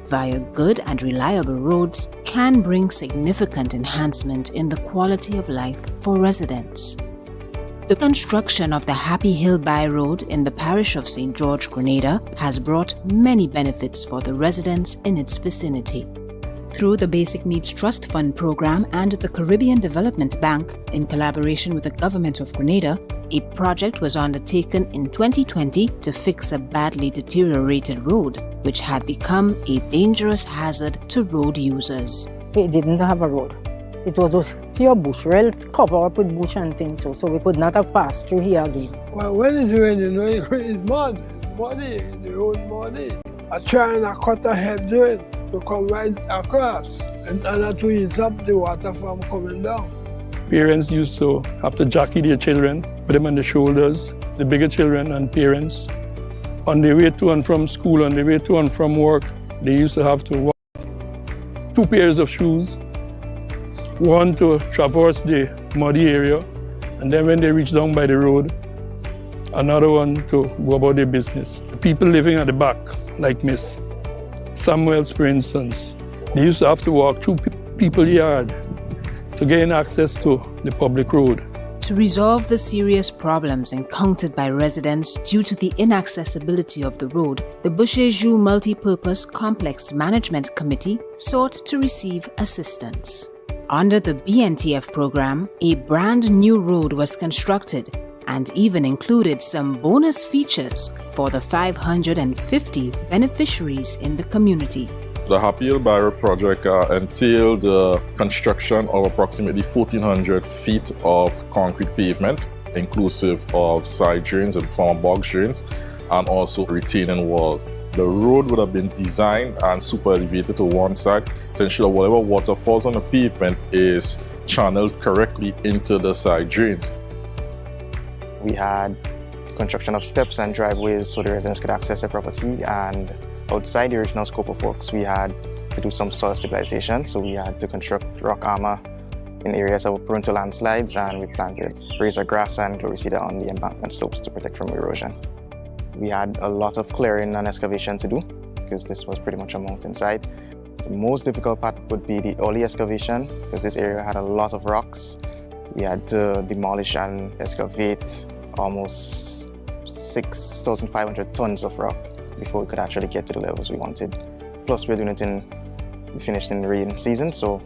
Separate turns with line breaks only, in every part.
via good and reliable roads can bring significant enhancement in the quality of life for residents. The construction of the Happy Hill By Road in the parish of St. George, Grenada, has brought many benefits for the residents in its vicinity. Through the Basic Needs Trust Fund program and the Caribbean Development Bank, in collaboration with the Government of Grenada, a project was undertaken in 2020 to fix a badly deteriorated road, which had become a dangerous hazard to road users.
It didn't have a road. It was just pure bush, well covered up with bush and things, so we could not have passed through here again.
Well, when it's raining, it's mud, it's muddy, the road muddy. I try and I cut a hedge to come right across, and that will stop the water from coming down.
Parents used to have to jockey their children, put them on the shoulders, the bigger children and parents. On their way to and from school, on their way to and from work, they used to have to walk 2 pairs of shoes, one to traverse the muddy area, and then when they reach down by the road, another one to go about their business. The people living at the back, like Miss Samuels, for instance, they used to have to walk through people's yard to gain access to the public road.
To resolve the serious problems encountered by residents due to the inaccessibility of the road, the Bushejou Multi-Purpose Complex Management Committee sought to receive assistance. Under the BNTF program, a brand new road was constructed and even included some bonus features for the 550 beneficiaries in the community.
The Happy Hill By Road project entailed the construction of approximately 1,400 feet of concrete pavement, inclusive of side drains and former box drains, and also retaining walls. The road would have been designed and super elevated to one side to ensure whatever water falls on the pavement is channeled correctly into the side drains.
We had construction of steps and driveways so the residents could access their property, and outside the original scope of works, we had to do some soil stabilization. So we had to construct rock armor in areas that were prone to landslides, and we planted razor grass and gloricida on the embankment slopes to protect from erosion. We had a lot of clearing and excavation to do because this was pretty much a mountainside. The most difficult part would be the early excavation because this area had a lot of rocks. We had to demolish and excavate almost 6,500 tons of rock before we could actually get to the levels we wanted. Plus, we finished in the rain season, so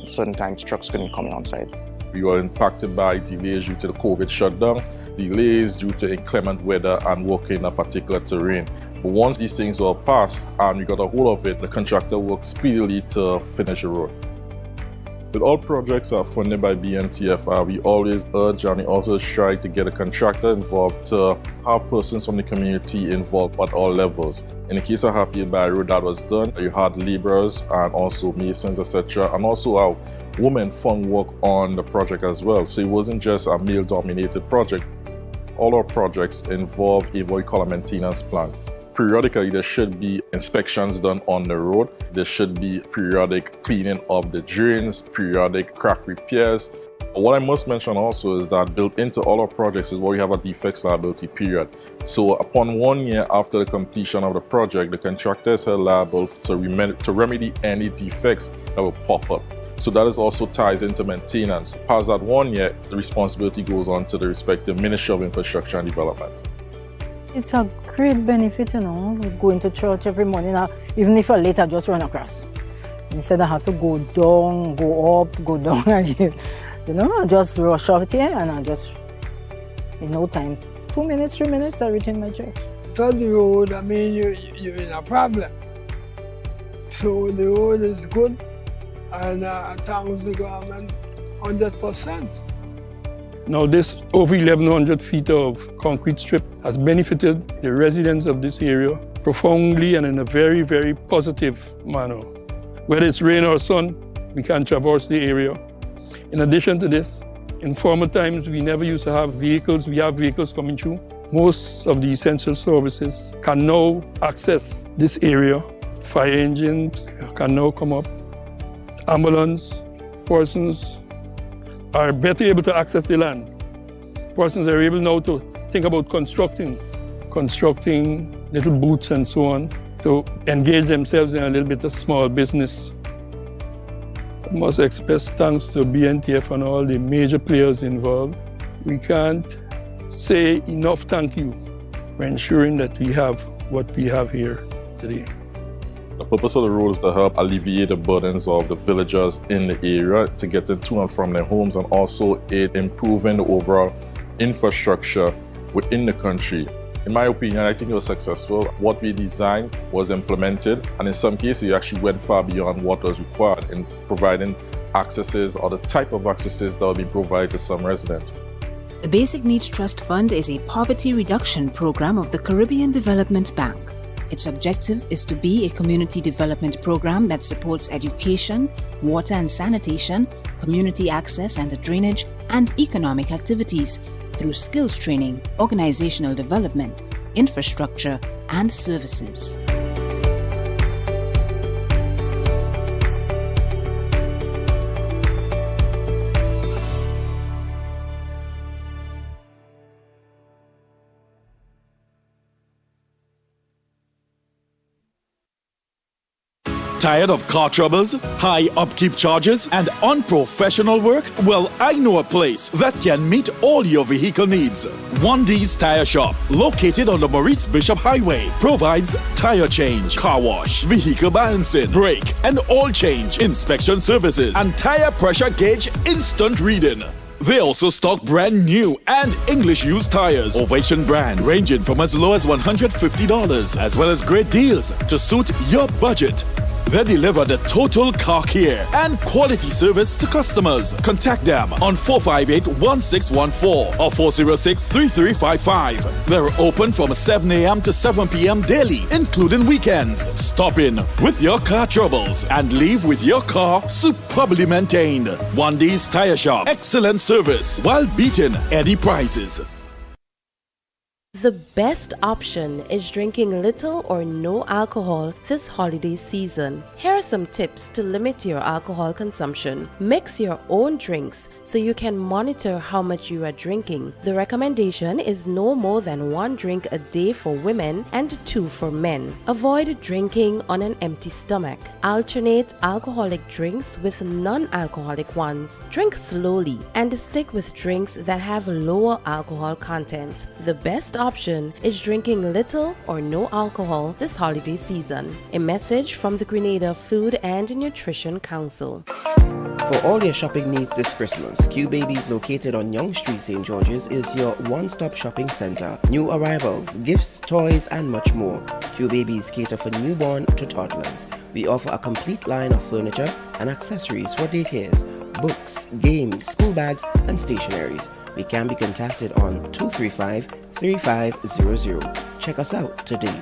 at certain times trucks couldn't come outside.
We were impacted by delays due to the COVID shutdown, delays due to inclement weather and working in a particular terrain. But once these things were passed and we got a hold of it, the contractor worked speedily to finish the road. With all projects funded by BNTF, we always urge and we also try to get a contractor involved to have persons from the community involved at all levels. In the case of Happy Hill By Road, that was done. You had laborers and also masons, etc. And also women found work on the project as well. So it wasn't just a male-dominated project. All our projects involve what we call a maintenance plan. Periodically, there should be inspections done on the road. There should be periodic cleaning of the drains, periodic crack repairs. What I must mention also is that built into all our projects is where we have a defects liability period. So upon 1 year after the completion of the project, the contractor is held liable to remedy any defects that will pop up. So that is also ties into maintenance. Past that 1 year, the responsibility goes on to the respective Ministry of Infrastructure and Development.
It's a great benefit, going to church every morning, even if I'm late, I just run across. Instead I have to go down, go up, go down again. I just rush out here and I just, in no time, 2 minutes, 3 minutes, I reach in my church.
Without the road, you're in a problem. So the road is good, and thanks the government 100%.
Now this over 1,100 feet of concrete strip has benefited the residents of this area profoundly and in a very, very positive manner. Whether it's rain or sun, we can traverse the area. In addition to this, in former times we never used to have vehicles. We have vehicles coming through. Most of the essential services can now access this area. Fire engine can now come up. Ambulance, persons are better able to access the land. Persons are able now to think about constructing little booths and so on, to engage themselves in a little bit of small business. I must express thanks to BNTF and all the major players involved. We can't say enough thank you for ensuring that we have what we have here today.
The purpose of the road is to help alleviate the burdens of the villagers in the area to get to and from their homes, and also aid improving the overall infrastructure within the country. In my opinion, I think it was successful. What we designed was implemented, and in some cases, we actually went far beyond what was required in providing accesses or the type of accesses that will be provided to some residents.
The Basic Needs Trust Fund is a poverty reduction program of the Caribbean Development Bank. Its objective is to be a community development program that supports education, water and sanitation, community access and drainage, and economic activities through skills training, organizational development, infrastructure, and services.
Tired of car troubles, high upkeep charges, and unprofessional work? Well, I know a place that can meet all your vehicle needs. 1D's Tire Shop, located on the Maurice Bishop Highway, provides tire change, car wash, vehicle balancing, brake and oil change, inspection services, and tire pressure gauge instant reading. They also stock brand new and English used tires, Ovation brands, ranging from as low as $150, as well as great deals to suit your budget. They deliver the total car care and quality service to customers. Contact them on 458-1614 or 406-3355. They're open from 7 a.m. to 7 p.m. daily, including weekends. Stop in with your car troubles and leave with your car superbly maintained. 1D's Tire Shop. Excellent service while beating any prices.
The best option is drinking little or no alcohol this holiday season. Here are some tips to limit your alcohol consumption. Mix your own drinks so you can monitor how much you are drinking. The recommendation is no more than 1 drink a day for women and 2 for men. Avoid drinking on an empty stomach. Alternate alcoholic drinks with non-alcoholic ones. Drink slowly and stick with drinks that have lower alcohol content. The best option is drinking little or no alcohol this holiday season. A message from the Grenada Food and Nutrition Council.
For all your shopping needs this Christmas, Q Babies, located on Yonge Street, St. George's, is your one-stop shopping center. New arrivals, gifts, toys, and much more. Q Babies cater for newborn to toddlers. We offer a complete line of furniture and accessories for daycares, books, games, school bags, and stationaries. We can be contacted on 235-3500. Check us out today.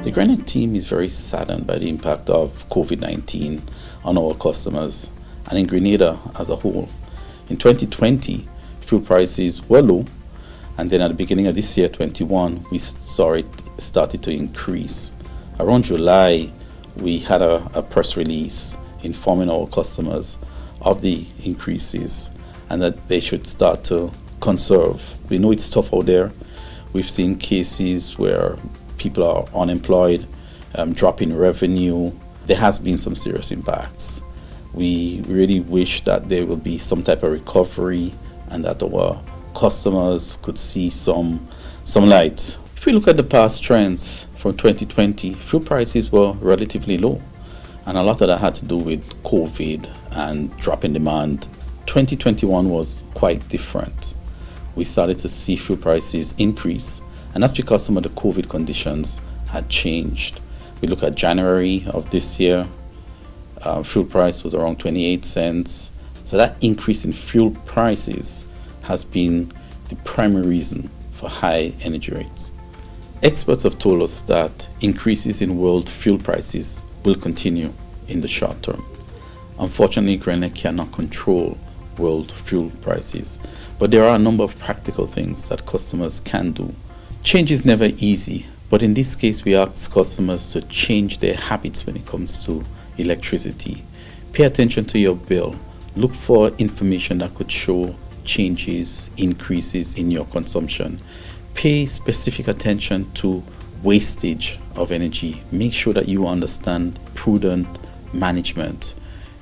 The Grenada team is very saddened by the impact of COVID-19 on our customers and in Grenada as a whole. In 2020, fuel prices were low, and then at the beginning of this year, 21, we saw it started to increase. Around July, we had a press release informing our customers of the increases and that they should start to conserve. We know it's tough out there. We've seen cases where people are unemployed, dropping revenue. There has been some serious impacts. We really wish that there will be some type of recovery and that our customers could see some light. If we look at the past trends from 2020, fuel prices were relatively low, and a lot of that had to do with COVID and drop in demand. 2021 was quite different. We started to see fuel prices increase, and that's because some of the COVID conditions had changed. We look at January of this year, fuel price was around 28 cents. So that increase in fuel prices has been the primary reason for high energy rates. Experts have told us that increases in world fuel prices will continue in the short term. Unfortunately, Grenada cannot control world fuel prices, but there are a number of practical things that customers can do. Change is never easy, but in this case, we ask customers to change their habits when it comes to electricity. Pay attention to your bill. Look for information that could show changes, increases in your consumption. Pay specific attention to wastage of energy. Make sure that you understand prudent management.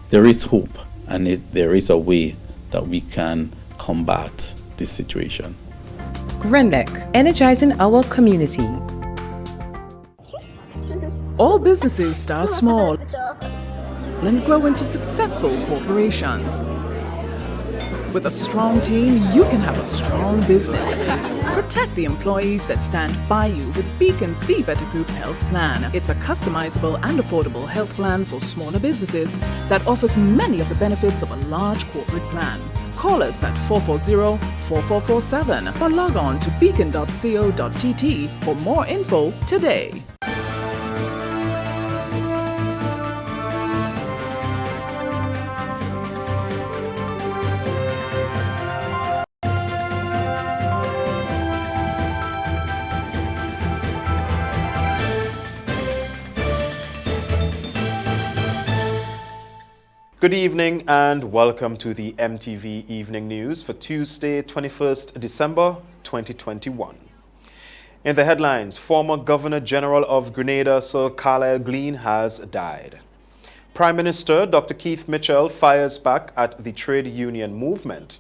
There is hope, and there is a way that we can combat this situation.
Grenlec, energizing our community.
All businesses start small and grow into successful corporations. With a strong team, you can have a strong business. Protect the employees that stand by you with Beacon's Be Better Group Health Plan. It's a customizable and affordable health plan for smaller businesses that offers many of the benefits of a large corporate plan. Call us at 440-4447 or log on to beacon.co.tt for more info today.
Good evening and welcome to the MTV Evening News for Tuesday, 21st December 2021. In the headlines, former Governor General of Grenada, Sir Carlisle Glean, has died. Prime Minister Dr. Keith Mitchell fires back at the trade union movement.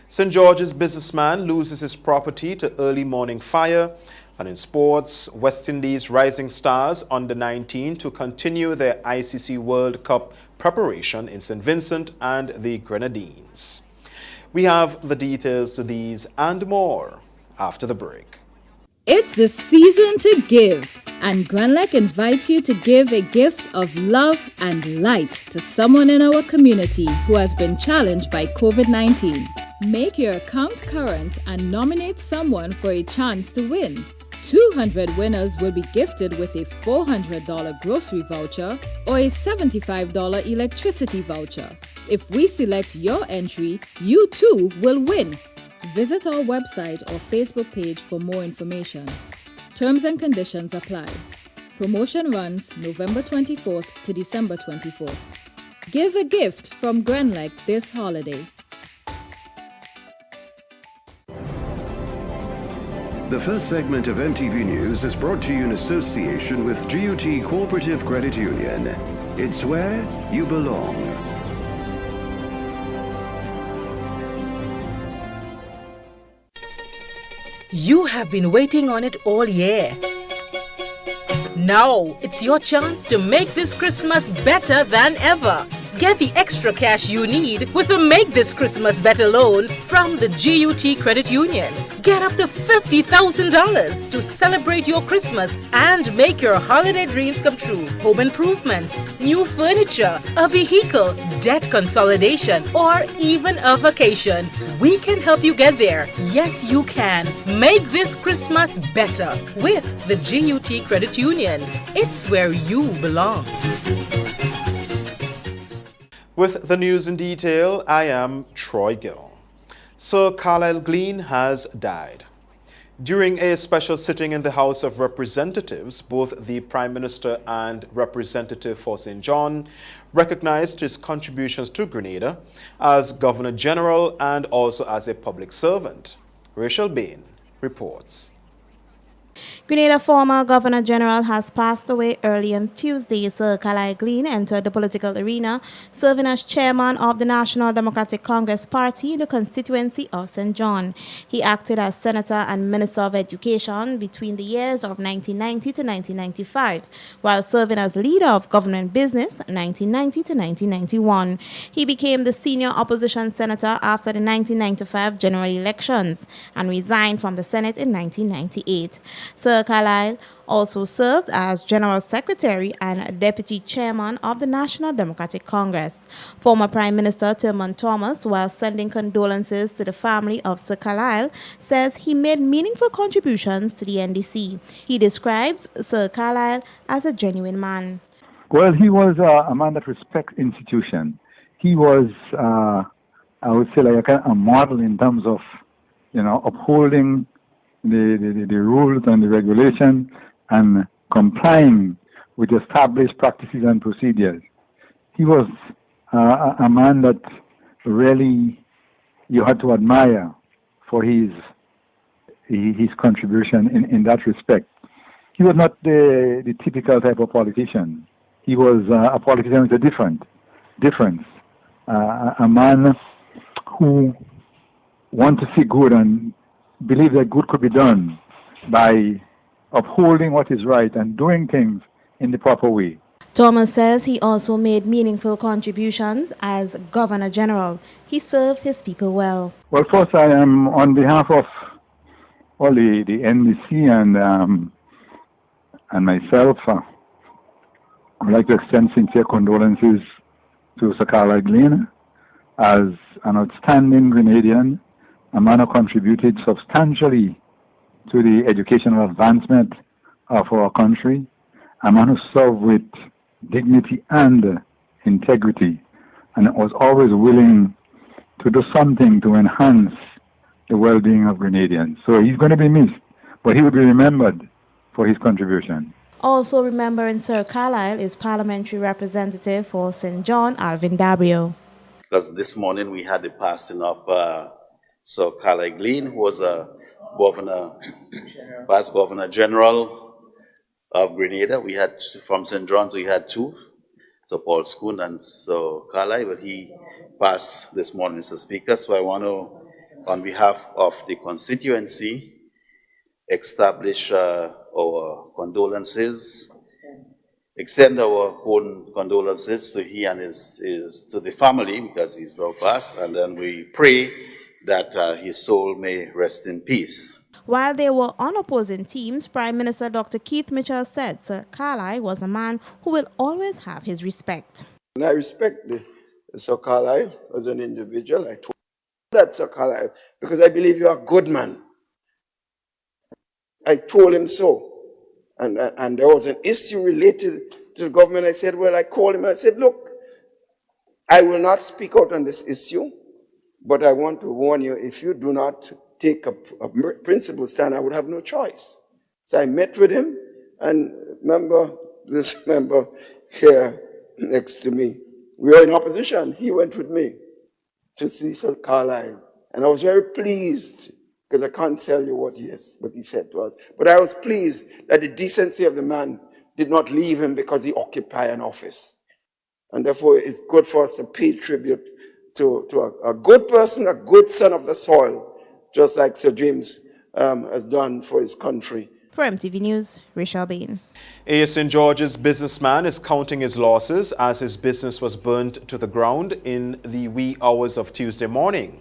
St. George's businessman loses his property to early morning fire. And in sports, West Indies Rising Stars under-19 to continue their ICC World Cup preparation in St. Vincent and the Grenadines. We have the details to these and more after the break.
It's the season to give, and Grenlec invites you to give a gift of love and light to someone in our community who has been challenged by COVID-19. Make your account current and nominate someone for a chance to win. 200 winners will be gifted with a $400 grocery voucher or a $75 electricity voucher. If we select your entry, you too will win. Visit our website or Facebook page for more information. Terms and conditions apply. Promotion runs November 24th to December 24th. Give a gift from Grenlec this holiday.
The first segment of MTV News is brought to you in association with GUT Cooperative Credit Union. It's where you belong.
You have been waiting on it all year. Now it's your chance to make this Christmas better than ever. Get the extra cash you need with a Make This Christmas Better loan from the GUT Credit Union. Get up to $50,000 to celebrate your Christmas and make your holiday dreams come true. Home improvements, new furniture, a vehicle, debt consolidation, or even a vacation. We can help you get there. Yes, you can. Make this Christmas better with the GUT Credit Union. It's where you belong.
With the news in detail, I am Troy Gill. Sir Carlisle Glean has died. During a special sitting in the House of Representatives, both the Prime Minister and Representative for St. John recognized his contributions to Grenada as Governor General and also as a public servant. Rachel Bain reports.
Grenada former Governor General has passed away early on Tuesday. Sir Carlisle Glean entered the political arena, serving as chairman of the National Democratic Congress Party in the constituency of St. John. He acted as Senator and Minister of Education between the years of 1990 to 1995, while serving as leader of government business 1990 to 1991. He became the senior opposition senator after the 1995 general elections and resigned from the Senate in 1998. Sir Carlisle also served as General Secretary and Deputy Chairman of the National Democratic Congress. Former Prime Minister Thurman Thomas, while sending condolences to the family of Sir Carlisle, says he made meaningful contributions to the NDC. He describes Sir Carlisle as a genuine man.
Well, he was a man that respects institution. He was, I would say, like a model in terms of, upholding the rules and the regulation and complying with established practices and procedures. He was a man that really you had to admire for his contribution in that respect. He was not the typical type of politician. He was a politician with a difference. A man who wanted to see good and believed that good could be done by upholding what is right and doing things in the proper way.
Thomas says he also made meaningful contributions as Governor General. He served his people well.
Well, first, I am on behalf of all the NDC and myself. I'd like to extend sincere condolences to Sir Carlisle Glean as an outstanding Grenadian, a man who contributed substantially to the educational advancement of our country, a man who served with dignity and integrity, and was always willing to do something to enhance the well-being of Grenadians. So he's going to be missed, but he will be remembered for his contribution.
Also remembering Sir Carlisle is Parliamentary Representative for St. John, Alvin Dabrio.
Because this morning we had the passing of Sir Carlisle Glean, who was a past Governor General of Grenada. We had from St. John's, we had two, so Paul Schoon and so Carlisle, but he passed this morning, Mr. Speaker. So I want to, on behalf of the constituency, establish our condolences, extend our own condolences to he and to the family, because he's now passed, and then we pray that his soul may rest in peace.
While they were on opposing teams, Prime Minister Dr. Keith Mitchell said Sir Carlisle was a man who will always have his respect.
And I respect Sir Carlisle as an individual. I told that Sir Carlisle because I believe you're a good man. I told him so. And there was an issue related to the government. I said, well, I called him and I said, look, I will not speak out on this issue, but I want to warn you, if you do not take a principled stand, I would have no choice. So I met with him, and this member here next to me, we were in opposition. He went with me to see Sir Carlisle. And I was very pleased, because I can't tell you what he said to us. But I was pleased that the decency of the man did not leave him because he occupied an office. And therefore, it's good for us to pay tribute to a good person, a good son of the soil, just like Sir James has done for his country.
For MTV News, Rachel Bain.
A St. George's businessman is counting his losses as his business was burnt to the ground in the wee hours of Tuesday morning.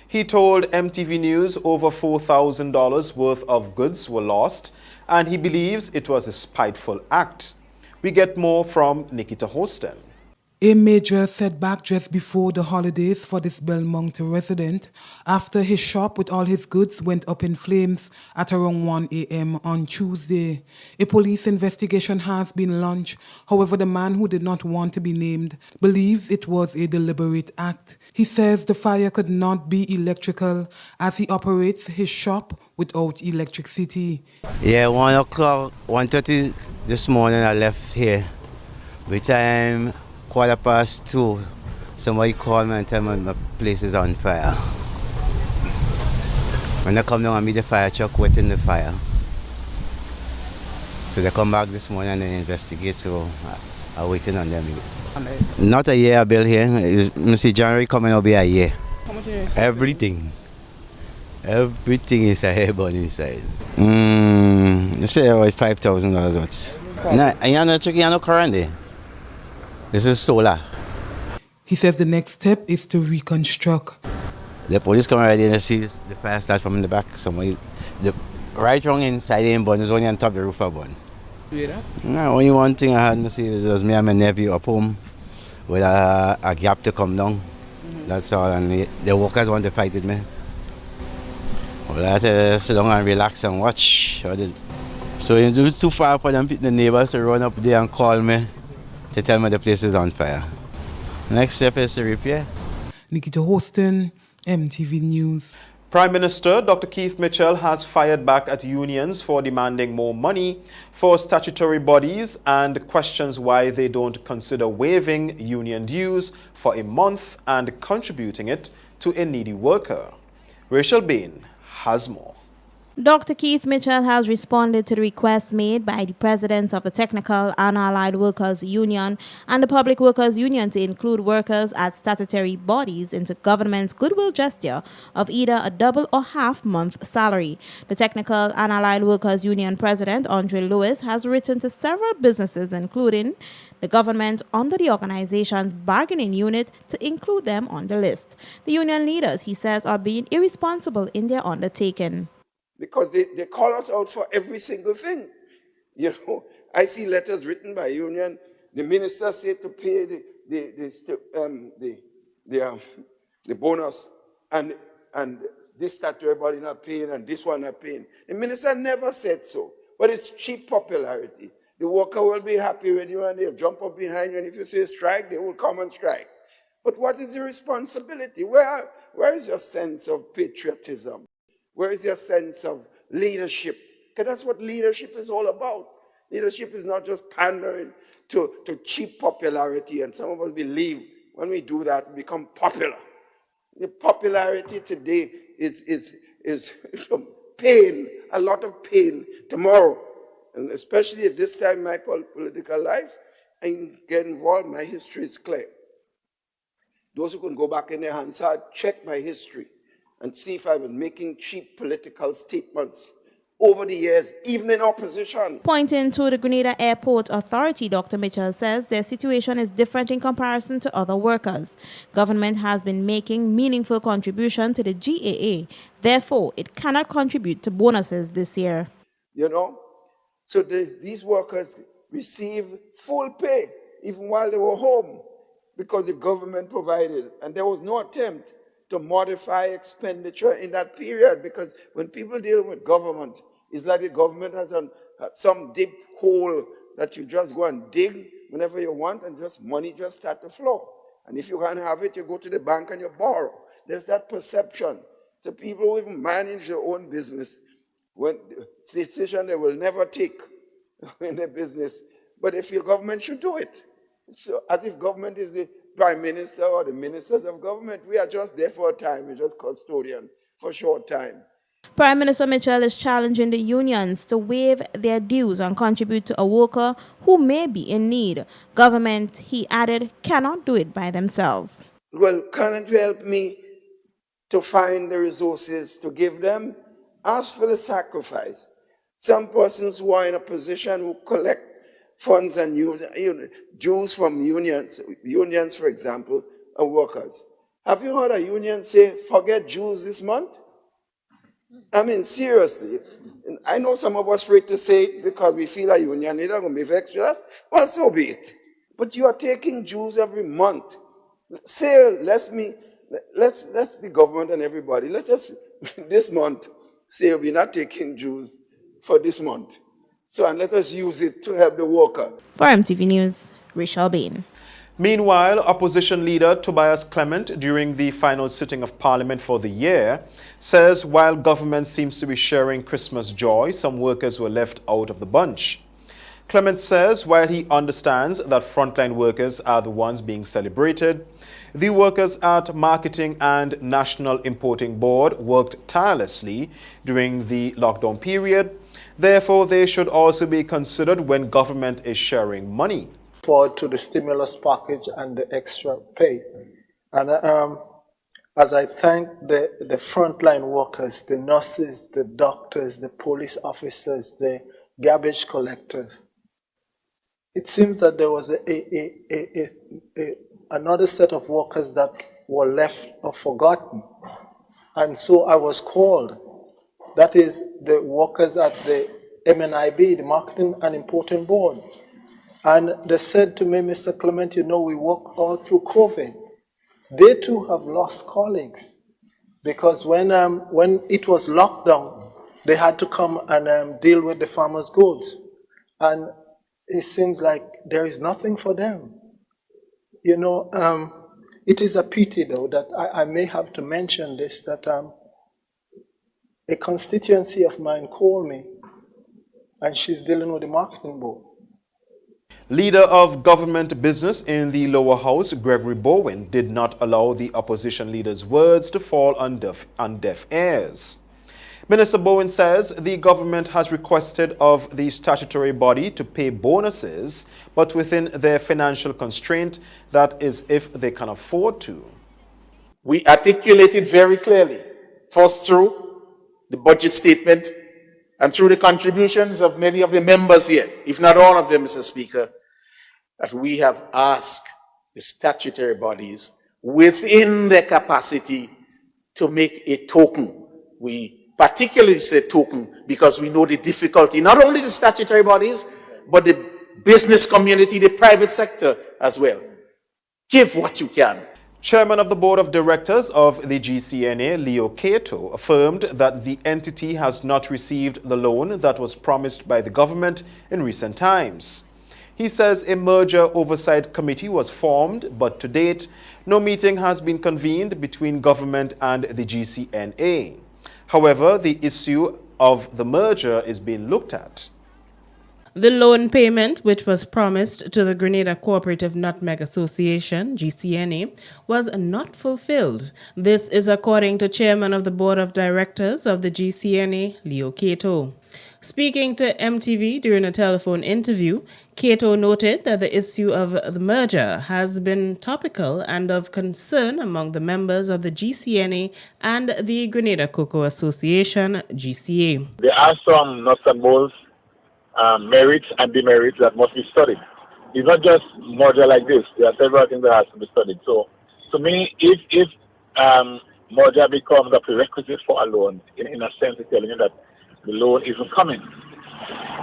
He told MTV News over $4,000 worth of goods were lost, and he believes it was a spiteful act. We get more from Nikita Hostin.
A major setback just before the holidays for this Belmont resident after his shop with all his goods went up in flames at around 1 a.m. on Tuesday. A police investigation has been launched. However, the man who did not want to be named believes it was a deliberate act. He says the fire could not be electrical as he operates his shop without electricity.
Yeah, 1 o'clock, 1:30 this morning I left here. By time 2:15, somebody called me and told me my place is on fire. When I come down, I meet the fire truck wetting the fire. So they come back this morning and they investigate, so I'm waiting on them. Not a year bill here. You see, January coming will be a year.
How much is
Everything. Everything is a hair bun inside. They say about $5,000 worth. No, you no tricky, you no current there. This is solar.
He says the next step is to reconstruct.
The police come already and they see the fire start from the back. Somebody, the right wrong inside the bun is only on top of the roof of bun.
You hear that?
No, only one thing I had to see was me and my nephew up home with a gap to come down. That's all. And the workers want to fight with me. Well, I had to sit down and relax and watch. So it was too far for them, the neighbors to run up there and call me to tell me the place is on fire. Next step is to repair.
Nikita Hostin, MTV News.
Prime Minister Dr. Keith Mitchell has fired back at unions for demanding more money for statutory bodies and questions why they don't consider waiving union dues for a month and contributing it to a needy worker. Rachel Bain has more.
Dr. Keith Mitchell has responded to the request made by the presidents of the Technical and Allied Workers Union and the Public Workers Union to include workers at statutory bodies into government's goodwill gesture of either a double or half-month salary. The Technical and Allied Workers Union president, Andre Lewis, has written to several businesses, including the government, under the organization's bargaining unit to include them on the list. The union leaders, he says, are being irresponsible in their undertaking.
Because they call us out for every single thing. You know, I see letters written by union. The minister said to pay the bonus, and this statutory body not paying, and this one not paying. The minister never said so, but it's cheap popularity. The worker will be happy with you, and they'll jump up behind you, and if you say strike, they will come and strike. But what is the responsibility? Where is your sense of patriotism? Where is your sense of leadership? Because that's what leadership is all about. Leadership is not just pandering to cheap popularity, and some of us believe when we do that, we become popular. The popularity today is pain, a lot of pain tomorrow. And especially at this time in my political life, I get involved, my history is clear. Those who can go back in their Hansard, check my history and see if I was making cheap political statements over the years, even in opposition.
Pointing to the Grenada Airport Authority, Dr. Mitchell says their situation is different in comparison to other workers. Government has been making meaningful contribution to the GAA. Therefore, it cannot contribute to bonuses this year.
You know, so these workers receive full pay even while they were home because the government provided, and there was no attempt to modify expenditure in that period, because when people deal with government, it's like the government has some deep hole that you just go and dig whenever you want, and just money just start to flow. And if you can't have it, you go to the bank and you borrow. There's that perception. So people who even manage their own business, when it's a decision they will never take in their business, but they feel government should do it. So as if government is the prime minister or the ministers of government. We are just there for a time. We're just custodian for a short time.
Prime Minister Mitchell is challenging the unions to waive their dues and contribute to a worker who may be in need. Government, he added, cannot do it by themselves.
Well, can't you help me to find the resources to give them? Ask for the sacrifice. Some persons who are in a position who collect funds and dues from unions, for example, are workers. Have you heard a union say, forget dues this month? I mean, seriously. I know some of us afraid to say it because we feel a union leader going to be vexed with us. Well, so be it. But you are taking dues every month. Say, let's the government and everybody, let's just, this month, say we're not taking dues for this month. So, and let us use it to help the worker.
For MTV News, Rachel Bain.
Meanwhile, opposition leader Tobias Clement, during the final sitting of Parliament for the year, says while government seems to be sharing Christmas joy, some workers were left out of the bunch. Clement says while he understands that frontline workers are the ones being celebrated, the workers at Marketing and National Importing Board worked tirelessly during the lockdown period. Therefore, they should also be considered when government is sharing money.
Forward to the stimulus package and the extra pay. And as I thank the frontline workers, the nurses, the doctors, the police officers, the garbage collectors, it seems that there was another set of workers that were left or forgotten. And so I was called. That is the workers at the MNIB, the Marketing and Importing Board. And they said to me, Mr. Clement, you know, we work all through COVID. They too have lost colleagues because when it was lockdown, they had to come and deal with the farmers' goods. And it seems like there is nothing for them. You know, it is a pity, though, that I may have to mention this, that a constituency of mine called me, and she's dealing with the marketing board.
Leader of government business in the lower house, Gregory Bowen, did not allow the opposition leader's words to fall on deaf ears. Minister Bowen says the government has requested of the statutory body to pay bonuses, but within their financial constraint, that is if they can afford to.
We articulated very clearly, first through the budget statement and through the contributions of many of the members here, if not all of them, Mr. Speaker, that we have asked the statutory bodies within their capacity to make a token. We particularly say token because we know the difficulty, not only the statutory bodies, but the business community, the private sector as well. Give what you can.
Chairman of the Board of Directors of the GCNA, Leo Cato, affirmed that the entity has not received the loan that was promised by the government in recent times. He says a merger oversight committee was formed, but to date, no meeting has been convened between government and the GCNA. However, the issue of the merger is being looked at.
The loan payment, which was promised to the Grenada Cooperative Nutmeg Association, GCNA, was not fulfilled. This is according to Chairman of the Board of Directors of the GCNA, Leo Cato. Speaking to MTV during a telephone interview, Cato noted that the issue of the merger has been topical and of concern among the members of the GCNA and the Grenada Cocoa Association, GCA.
There are some nuts and bolts, merits and demerits that must be studied. It's not just merger like this. There are several things that have to be studied. So, to me, if merger becomes a prerequisite for a loan, in a sense, it's telling you that the loan isn't coming.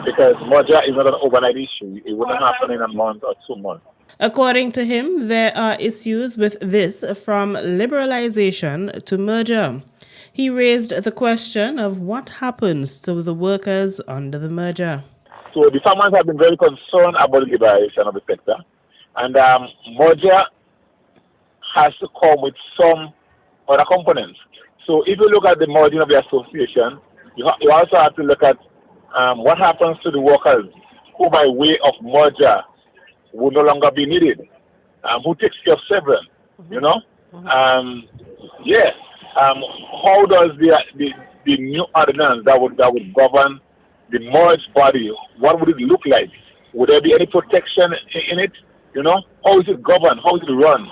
Because merger is not an overnight issue. It wouldn't happen in a month or 2 months.
According to him, there are issues with this from liberalization to merger. He raised the question of what happens to the workers under the merger.
So the farmers have been very concerned about the liberalization of the sector. And merger has to come with some other components. So if you look at the margin of the association, you also have to look at what happens to the workers who by way of merger will no longer be needed. Who takes care of severance, you know? How does the new ordinance that would govern the merged body, what would it look like? Would there be any protection in it? You know? How is it governed? How is it run?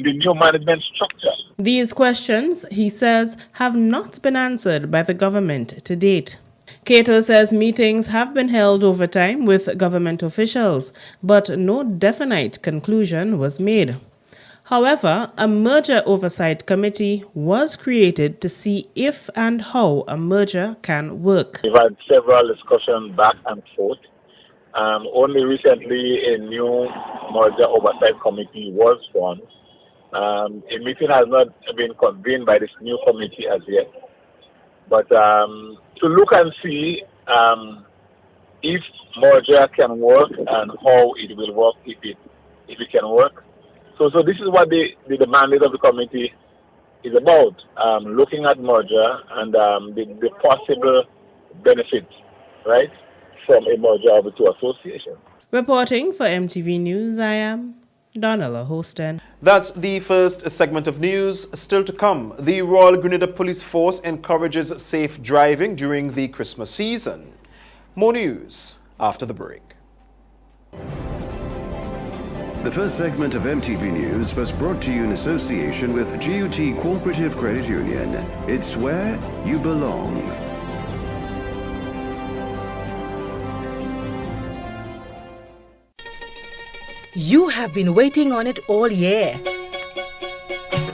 The new management structure.
These questions, he says, have not been answered by the government to date. Cato says meetings have been held over time with government officials, but no definite conclusion was made. However, a merger oversight committee was created to see if and how a merger can work.
We've had several discussions back and forth. Only recently a new merger oversight committee was formed. A meeting has not been convened by this new committee as yet. But to look and see if merger can work and how it will work if it can work. So this is what the mandate of the committee is about, looking at merger and the possible benefits, right, from a merger of the two associations.
Reporting for MTV News, I am Donella Hostin.
That's the first segment of news. Still to come, the Royal Grenada Police Force encourages safe driving during the Christmas season. More news after the break.
The first segment of MTV News was brought to you in association with GUT Cooperative Credit Union. It's where you belong.
You have been waiting on it all year.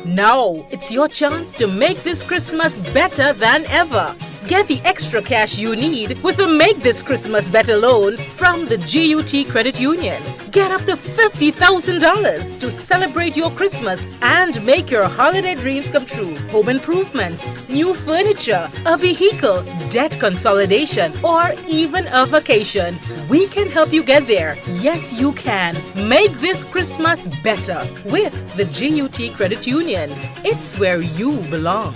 Now, it's your chance to make this Christmas better than ever. Get the extra cash you need with a Make This Christmas Better loan from the GUT Credit Union. Get up to $50,000 to celebrate your Christmas and make your holiday dreams come true. Home improvements, new furniture, a vehicle, debt consolidation, or even a vacation. We can help you get there. Yes, you can. Make this Christmas better with the GUT Credit Union. It's where you belong.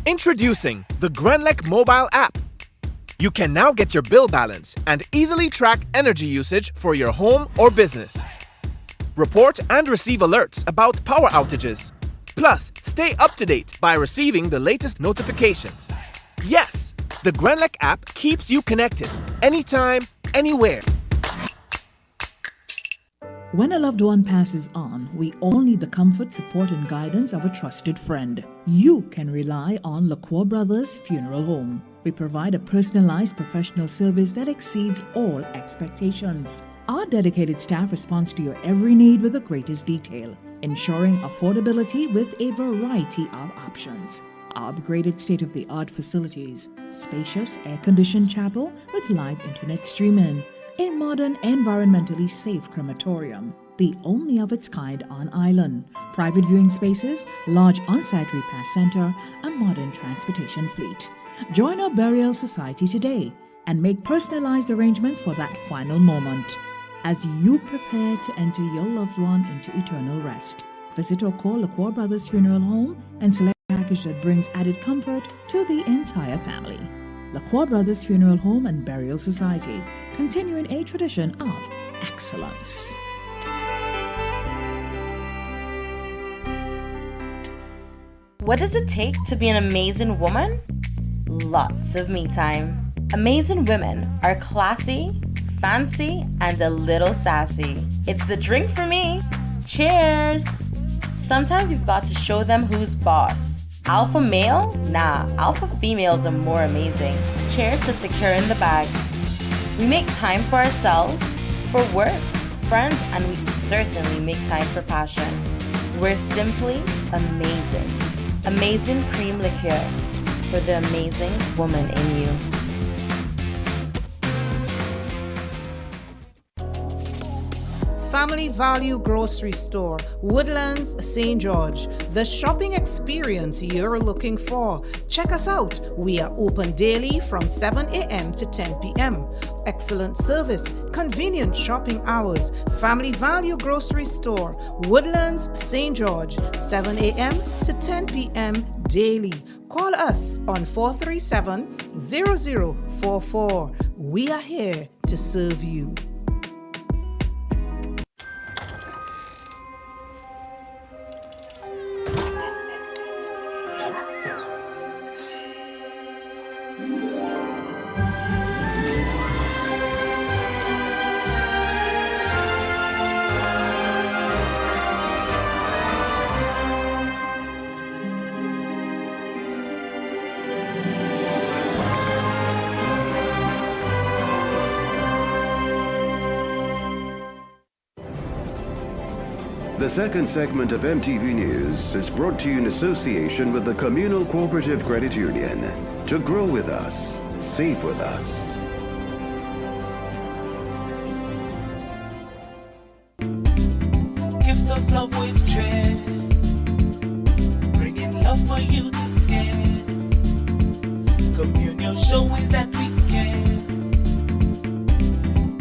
Introducing the Grenlec mobile app. You can now get your bill balance and easily track energy usage for your home or business. Report and receive alerts about power outages. Plus, stay up to date by receiving the latest notifications. Yes, the Grenlec app keeps you connected anytime, anywhere.
When a loved one passes on, we all need the comfort, support, and guidance of a trusted friend. You can rely on LaCroix Brothers Funeral Home. We provide a personalized professional service that exceeds all expectations. Our dedicated staff responds to your every need with the greatest detail, ensuring affordability with a variety of options. Our upgraded state-of-the-art facilities, spacious air-conditioned chapel with live internet streaming, a modern, environmentally safe crematorium, the only of its kind on island, private viewing spaces, large on-site repast center, a modern transportation fleet. Join our burial society today and make personalized arrangements for that final moment as you prepare to enter your loved one into eternal rest. Visit or call LaCroix Brothers Funeral Home and select a package that brings added comfort to the entire family. LaCroix Brothers Funeral Home and Burial Society, continuing a tradition of excellence.
What does it take to be an amazing woman? Lots of me time. Amazing women are classy, fancy, and a little sassy. It's the drink for me. Cheers! Sometimes you've got to show them who's boss. Alpha male? Nah, alpha females are more amazing. Cheers to securing the bag. We make time for ourselves, for work, friends, and we certainly make time for passion. We're simply amazing. Amazing cream liqueur for the amazing woman in you.
Family Value Grocery Store, Woodlands, St. George. The shopping experience you're looking for. Check us out. We are open daily from 7 a.m. to 10 p.m. Excellent service, convenient shopping hours. Family Value Grocery Store, Woodlands, St. George, 7 a.m. to 10 p.m. daily. Call us on 437-0044. We are here to serve you.
The second segment of MTV News is brought to you in association with the Communal Cooperative Credit Union. To grow with us, save with us.
Gifts of love with dread, bringing love for you this year. Communion showing that we care,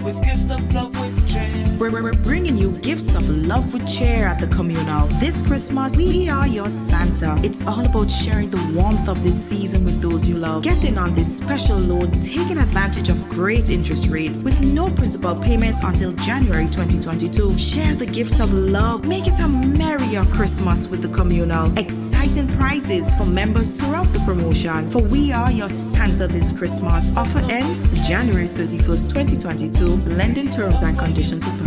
with gifts of love with dread.
We're bringing you gifts of love with cheer at the Communal. This Christmas, we are your Santa. It's all about sharing the warmth of this season with those you love. Get in on this special loan, taking advantage of great interest rates with no principal payments until January 2022. Share the gift of love. Make it a merrier Christmas with the Communal. Exciting prizes for members throughout the promotion. For we are your Santa this Christmas. Offer ends January 31st, 2022. Lending terms and conditions apply.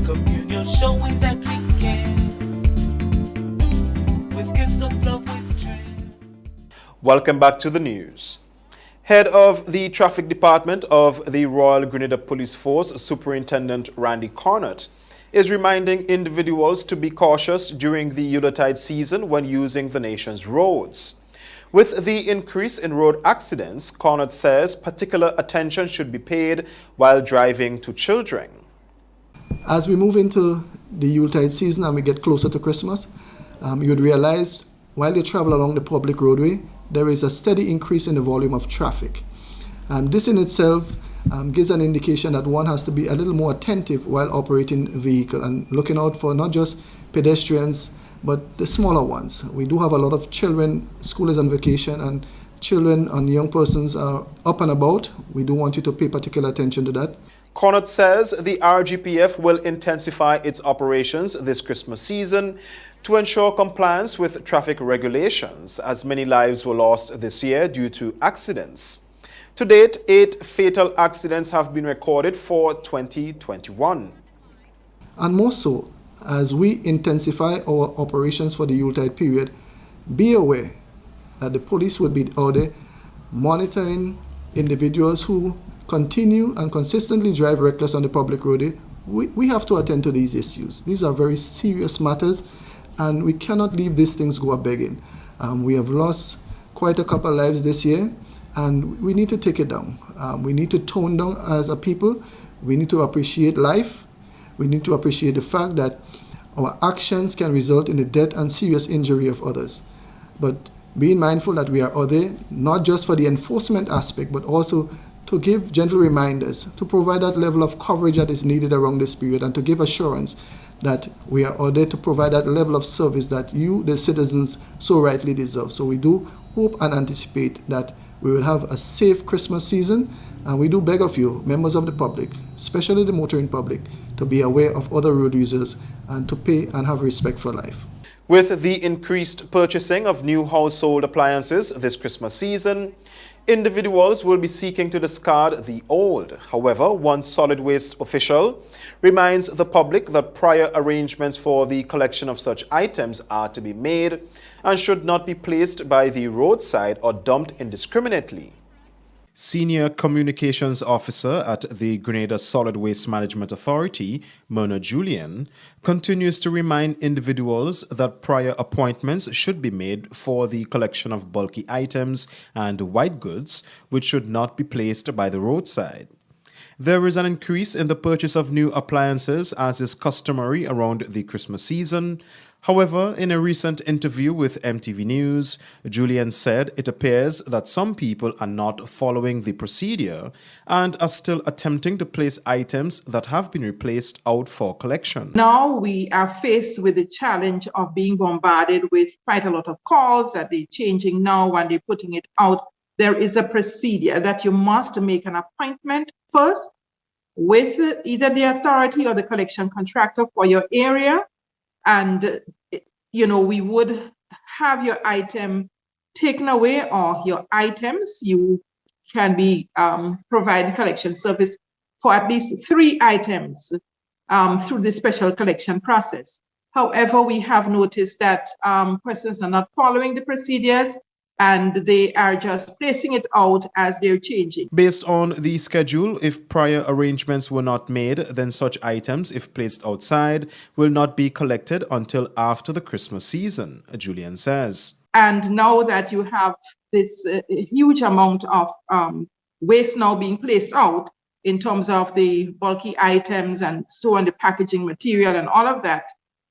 Communion showing that we care, with gifts of love with joy.
Welcome back to the news. Head of the Traffic Department of the Royal Grenada Police Force, Superintendent Randy Cornett, is reminding individuals to be cautious during the Yuletide season when using the nation's roads. With the increase in road accidents, Cornett says particular attention should be paid while driving to children.
As we move into the Yuletide season and we get closer to Christmas, you would realize while you travel along the public roadway, there is a steady increase in the volume of traffic. This in itself gives an indication that one has to be a little more attentive while operating a vehicle and looking out for not just pedestrians but the smaller ones. We do have a lot of children, school is on vacation, and children and young persons are up and about. We do want you to pay particular attention to that.
Connaught says the RGPF will intensify its operations this Christmas season to ensure compliance with traffic regulations, as many lives were lost this year due to accidents. To date, 8 fatal accidents have been recorded for 2021.
And more so, as we intensify our operations for the Yuletide period, be aware that the police will be out there monitoring individuals who continue and consistently drive reckless on the public road. We have to attend to these issues. These are very serious matters, and we cannot leave these things go a-begging. We have lost quite a couple of lives this year, and we need to take it down. We need to tone down as a people. We need to appreciate life. We need to appreciate the fact that our actions can result in the death and serious injury of others. But being mindful that we are out there, not just for the enforcement aspect, but also to give gentle reminders, to provide that level of coverage that is needed around this period, and to give assurance that we are out there to provide that level of service that you, the citizens, so rightly deserve. So we do hope and anticipate that we will have a safe Christmas season, and we do beg of you, members of the public, especially the motoring public, to be aware of other road users and to pay and have respect for life.
With the increased purchasing of new household appliances this Christmas season, individuals will be seeking to discard the old. However, one solid waste official reminds the public that prior arrangements for the collection of such items are to be made and should not be placed by the roadside or dumped indiscriminately. Senior Communications Officer at the Grenada Solid Waste Management Authority, Myrna Julian, continues to remind individuals that prior appointments should be made for the collection of bulky items and white goods, which should not be placed by the roadside. There is an increase in the purchase of new appliances, as is customary around the Christmas season. However, in a recent interview with MTV News, Julian said it appears that some people are not following the procedure and are still attempting to place items that have been replaced out for collection.
Now we are faced with the challenge of being bombarded with quite a lot of calls that they're changing now and they're putting it out. There is a procedure that you must make an appointment first with either the authority or the collection contractor for your area. And, we would have your item taken away, or your items. You can be provide collection service for at least 3 items through the special collection process. However, we have noticed that persons are not following the procedures, and they are just placing it out as they're changing.
Based on the schedule, if prior arrangements were not made, then such items, if placed outside, will not be collected until after the Christmas season, Julian says.
And now that you have this huge amount of waste now being placed out in terms of the bulky items and so on, the packaging material and all of that,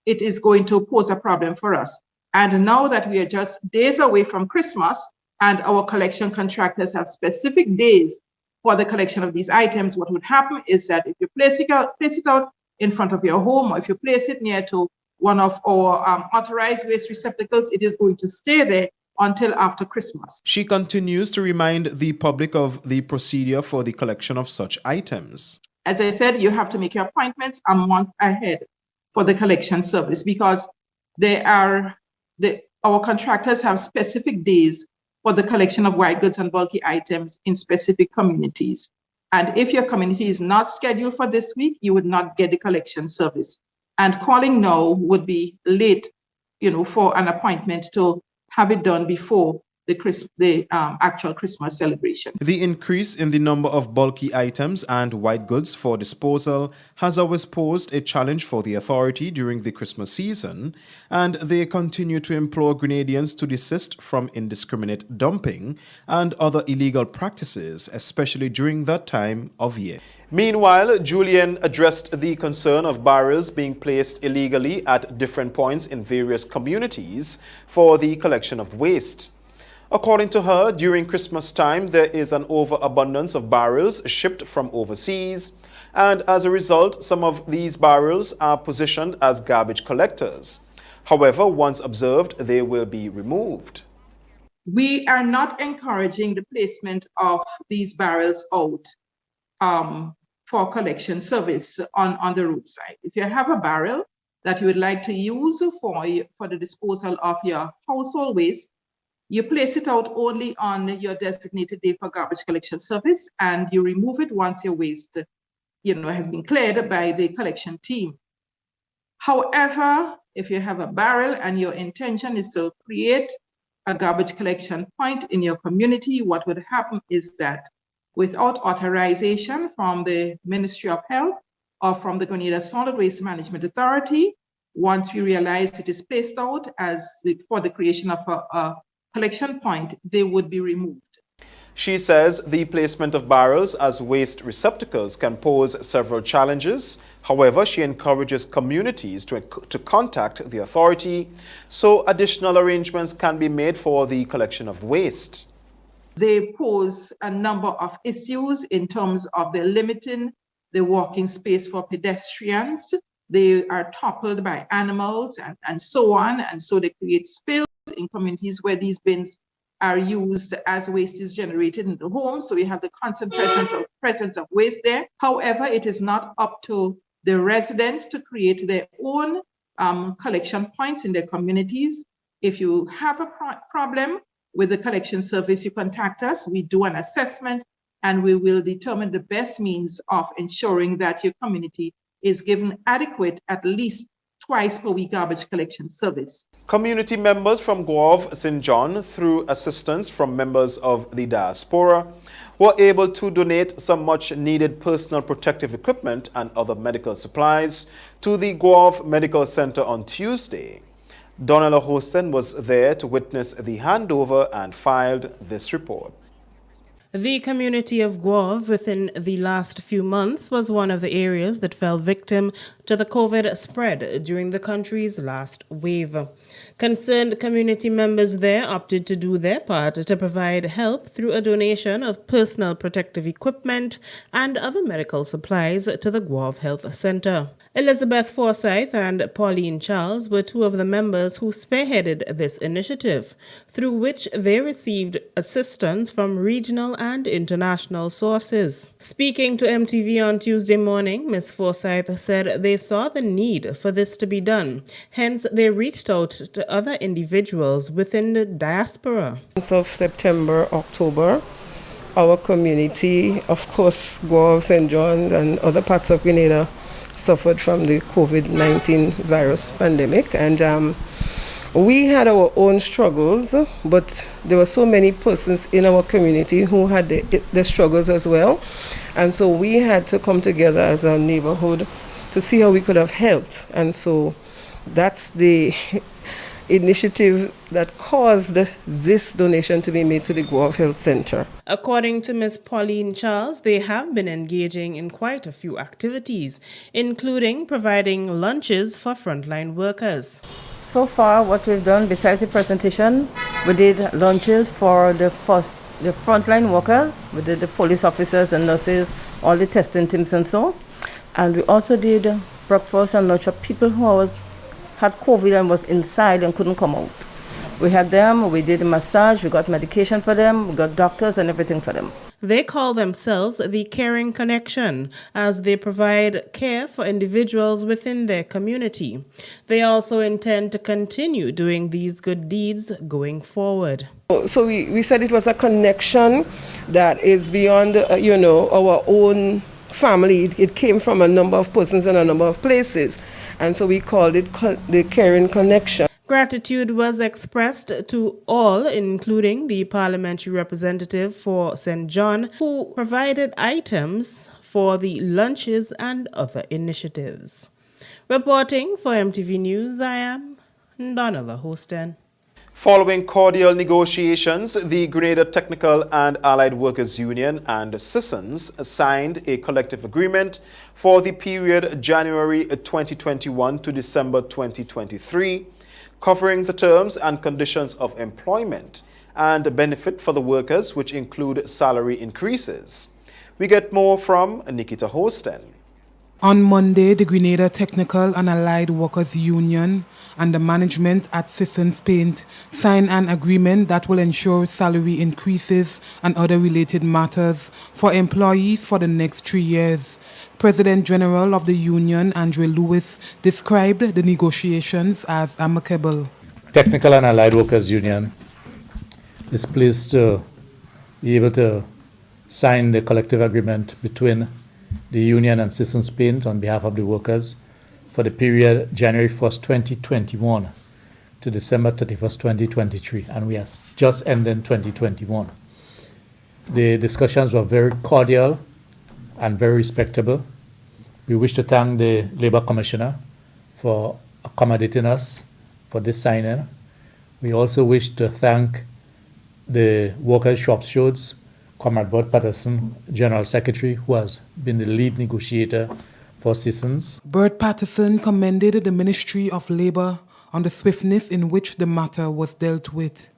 it is going to pose a problem for us. And now that we are just days away from Christmas and our collection contractors have specific days for the collection of these items, what would happen is that if you place it out in front of your home, or if you place it near to one of our authorized waste receptacles, it is going to stay there until after Christmas.
She continues to remind the public of the procedure for the collection of such items.
As I said, you have to make your appointments a month ahead for the collection service, because our contractors have specific days for the collection of white goods and bulky items in specific communities. And if your community is not scheduled for this week, you would not get the collection service. And calling now would be late, for an appointment to have it done before the actual Christmas celebration.
The increase in the number of bulky items and white goods for disposal has always posed a challenge for the authority during the Christmas season, and they continue to implore Grenadians to desist from indiscriminate dumping and other illegal practices, especially during that time of year. Meanwhile, Julian addressed the concern of barrels being placed illegally at different points in various communities for the collection of waste. According to her, during Christmas time, there is an overabundance of barrels shipped from overseas, and as a result, some of these barrels are positioned as garbage collectors. However, once observed, they will be removed.
We are not encouraging the placement of these barrels out for collection service on the roadside. If you have a barrel that you would like to use for the disposal of your household waste, you place it out only on your designated day for garbage collection service, and you remove it once your waste, has been cleared by the collection team. However, if you have a barrel and your intention is to create a garbage collection point in your community, what would happen is that without authorization from the Ministry of Health or from the Grenada Solid Waste Management Authority, once we realize it is placed out for the creation of a collection point, they would be removed.
She says the placement of barrels as waste receptacles can pose several challenges. However, she encourages communities to contact the authority so additional arrangements can be made for the collection of waste.
They pose a number of issues in terms of the limiting the walking space for pedestrians. They are toppled by animals and so on. And so they create spills in communities where these bins are used as waste is generated in the home. So we have the constant presence of waste there. However, it is not up to the residents to create their own collection points in their communities. If you have a problem with the collection service, you contact us. We do an assessment and we will determine the best means of ensuring that your community is given adequate, at least twice per week garbage collection service.
Community members from Guave, St. John, through assistance from members of the diaspora, were able to donate some much needed personal protective equipment and other medical supplies to the Guave Medical Center on Tuesday. Donella Hosten was there to witness the handover and filed this report.
The community of Guave within the last few months was one of the areas that fell victim to the COVID spread during the country's last wave. Concerned community members there opted to do their part to provide help through a donation of personal protective equipment and other medical supplies to the Guave Health Center. Elizabeth Forsyth and Pauline Charles were two of the members who spearheaded this initiative, through which they received assistance from regional and international sources. Speaking to MTV on Tuesday morning, Ms. Forsyth said they saw the need for this to be done. Hence, they reached out to other individuals within the diaspora.
Of September, October, our community, of course, Guave, St. John's and other parts of Grenada suffered from the COVID-19 virus pandemic, and we had our own struggles, but there were so many persons in our community who had the struggles as well, and so we had to come together as a neighborhood to see how we could have helped. And so that's the initiative that caused this donation to be made to the Guave Health Center.
According to Ms. Pauline Charles, they have been engaging in quite a few activities, including providing lunches for frontline workers.
So far, what we've done, besides the presentation, we did lunches for the frontline workers. We did the police officers and nurses, all the testing teams and so. And we also did breakfast and lunch for people who had COVID and was inside and couldn't come out. We had them, we did a massage, we got medication for them, we got doctors and everything for them.
They call themselves the Caring Connection, as they provide care for individuals within their community. They also intend to continue doing these good deeds going forward.
So we said it was a connection that is beyond, our own family. It came from a number of persons in a number of places. And so we called it the Caring Connection.
Gratitude was expressed to all, including the parliamentary representative for St. John, who provided items for the lunches and other initiatives. Reporting for MTV News, I am Donella Hosten.
Following cordial negotiations, the Grenada Technical and Allied Workers Union and Citizens signed a collective agreement for the period January 2021 to December 2023, covering the terms and conditions of employment and benefit for the workers, which include salary increases. We get more from Nikita Hosten.
On Monday, the Grenada Technical and Allied Workers Union and the management at Sissons Paint signed an agreement that will ensure salary increases and other related matters for employees for the next 3 years. President General of the union, Andre Lewis, described the negotiations as amicable.
Technical and Allied Workers Union is pleased to be able to sign the collective agreement between the union and Sissons Paint on behalf of the workers for the period January 1st, 2021 to December 31st, 2023, and we are just ending 2021. The discussions were very cordial and very respectable. We wish to thank the Labour Commissioner for accommodating us for this signing. We also wish to thank the Workers' Shop Stewards, Comrade Bud Patterson, General Secretary, who has been the lead negotiator for Sissons.
Bert Patterson commended the Ministry of Labour on the swiftness in which the matter was dealt with.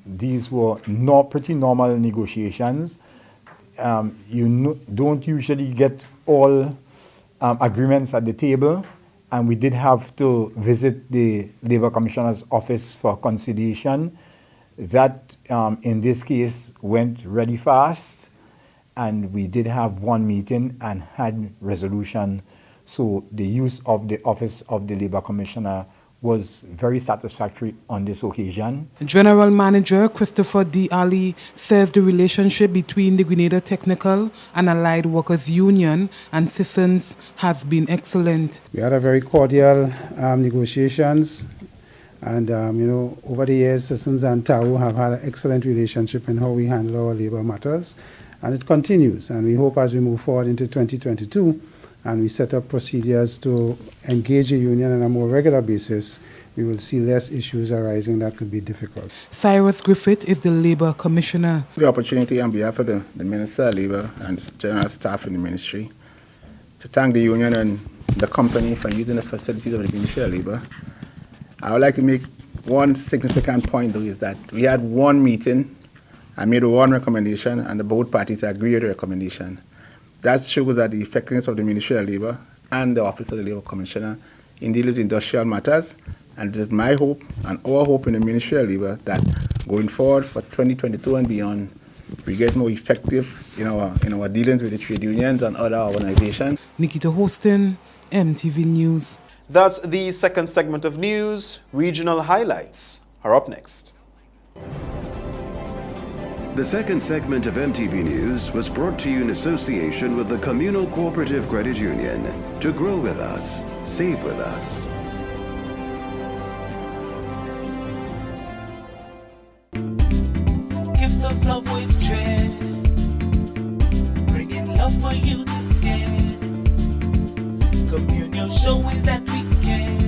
These were pretty normal negotiations. Don't usually get all agreements at the table, and we did have to visit the Labour Commissioner's office for conciliation. That, in this case, went really fast, and we did have one meeting and had resolution. So the use of the office of the Labour Commissioner was very satisfactory on this occasion.
General Manager Christopher D. Ali says the relationship between the Grenada Technical and Allied Workers Union and Sissons has been excellent.
We had a very cordial negotiations. And, over the years, Sissons and TAU have had an excellent relationship in how we handle our labour matters. And it continues. And we hope as we move forward into 2022 and we set up procedures to engage the union on a more regular basis, we will see less issues arising that could be difficult.
Cyrus Griffith is the Labour Commissioner.
The opportunity on behalf of the Minister of Labour and the general staff in the ministry to thank the union and the company for using the facilities of the Ministry of Labour. I would like to make one significant point, though, is that we had one meeting, I made one recommendation, and the both parties agreed with the recommendation. That shows that the effectiveness of the Ministry of Labour and the Office of the Labour Commissioner in dealing with industrial matters, and it is my hope and our hope in the Ministry of Labour that going forward for 2022 and beyond, we get more effective in our dealings with the trade unions and other organizations.
Nikita Hostin, MTV News.
That's the second segment of news. Regional highlights are up next.
The second segment of MTV News was brought to you in association with the Communal Cooperative Credit Union. To grow with us, save with us.
Gifts of love with dread, bringing love for you this year. Communion showing that we can,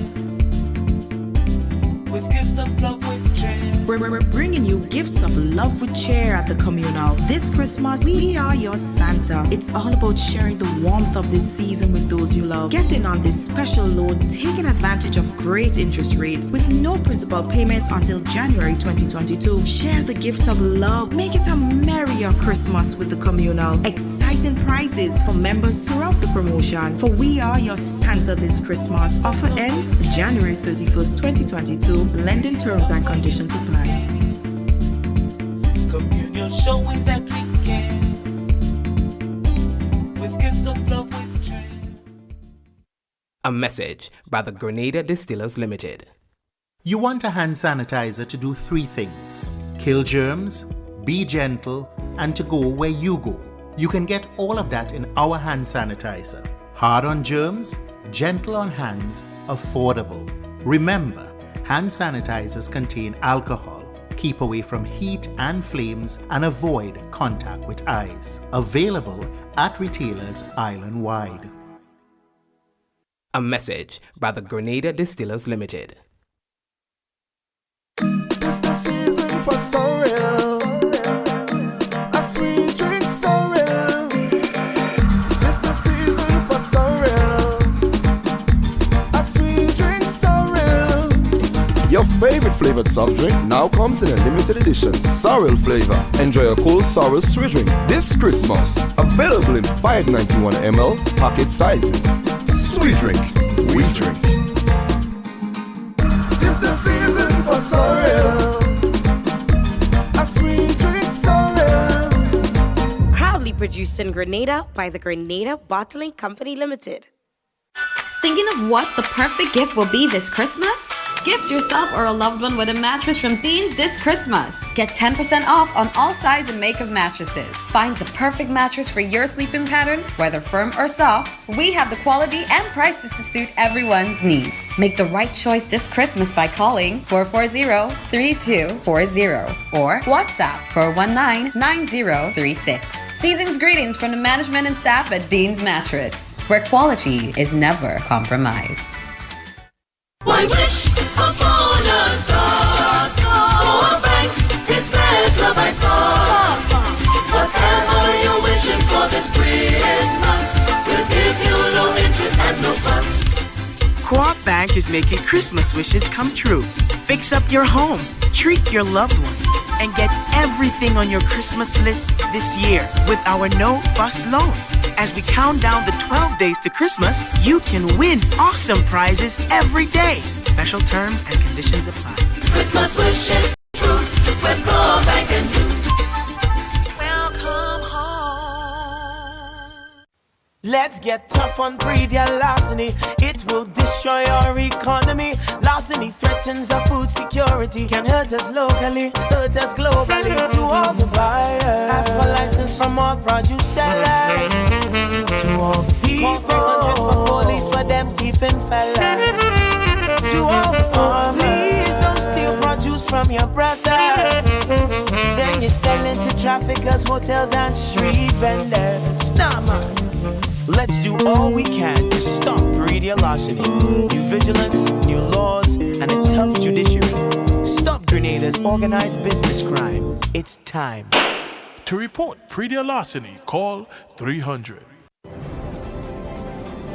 with gifts of love with dread.
We're bringing you gifts of love with cheer at the Communal. This Christmas, we are your Santa. It's all about sharing the warmth of this season with those you love. Get in on this special loan, taking advantage of great interest rates with no principal payments until January 2022. Share the gift of love. Make it a merrier Christmas with the Communal. Exciting prizes for members throughout the promotion. For we are your Santa this Christmas. Offer ends January 31st, 2022. Lending terms and conditions apply.
Communion showing that we can, with gifts of love with joy.
A message by the Grenada Distillers Limited.
You want a hand sanitizer to do 3 things: kill germs, be gentle, and to go where you go. You can get all of that in our hand sanitizer. Hard on germs, gentle on hands, affordable. Remember, hand sanitizers contain alcohol. Keep away from heat and flames and avoid contact with eyes. Available at retailers island-wide.
A message by the Grenada Distillers Limited.
It's the season for sorrel, a sweet drink sorrel. It's the season for sorrel, a sweet drink sorrel.
Your
favorite flavored soft drink now comes in a limited edition sorrel flavor. Enjoy a cool sorrel sweet drink this Christmas. Available in 591 ml packet sizes. Sweet drink, we drink.
It's the season for sorrel. A sweet drink sorrel.
Proudly produced in Grenada by the Grenada Bottling Company Limited.
Thinking of what the perfect gift will be this Christmas? Gift yourself or a loved one with a mattress from Dean's this Christmas. Get 10% off on all size and make of mattresses. Find the perfect mattress for your sleeping pattern, whether firm or soft. We have the quality and prices to suit everyone's needs. Make the right choice this Christmas by calling 440-3240 or WhatsApp 419-9036. Season's greetings from the management and staff at Dean's Mattress, where quality is never compromised.
Why wish upon a star? For bank is better by far. Whatever you're wishing for this Christmas, we'll give you low interest and no fuss.
Co-op Bank is making Christmas wishes come true. Fix up your home, treat your loved ones, and get everything on your Christmas list this year with our no-fuss loans. As we count down the 12 days to Christmas, you can win awesome prizes every day. Special terms and conditions apply.
Christmas wishes true with Co-op Bank and you.
Let's get tough on breeder larceny. It will destroy our economy. Larceny threatens our food security. Can hurt us locally, hurt us globally. To all the buyers, ask for license from all produce sellers. To all the people, 300 for police for them thieving fellas. To all the families, don't steal produce from your brother. Then you're selling to traffickers, hotels and street vendors. Nah, man. Let's do all we can to stop breeder larceny. New vigilance, new laws, and a tough judiciary. Stop Grenada's organized business crime. It's time.
To report breeder larceny, call 300.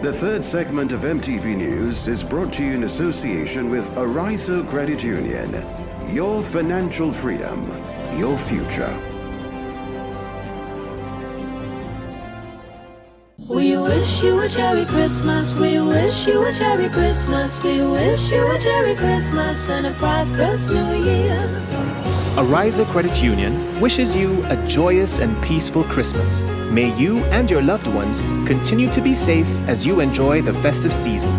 The third segment of MTV News is brought to you in association with Arizo Credit Union. Your financial freedom, your future.
We wish you a Merry Christmas. We wish you a Merry Christmas. We wish you a Merry Christmas and a prosperous New Year.
Arizo Credit Union wishes you a joyous and peaceful Christmas. May you and your loved ones continue to be safe as you enjoy the festive season.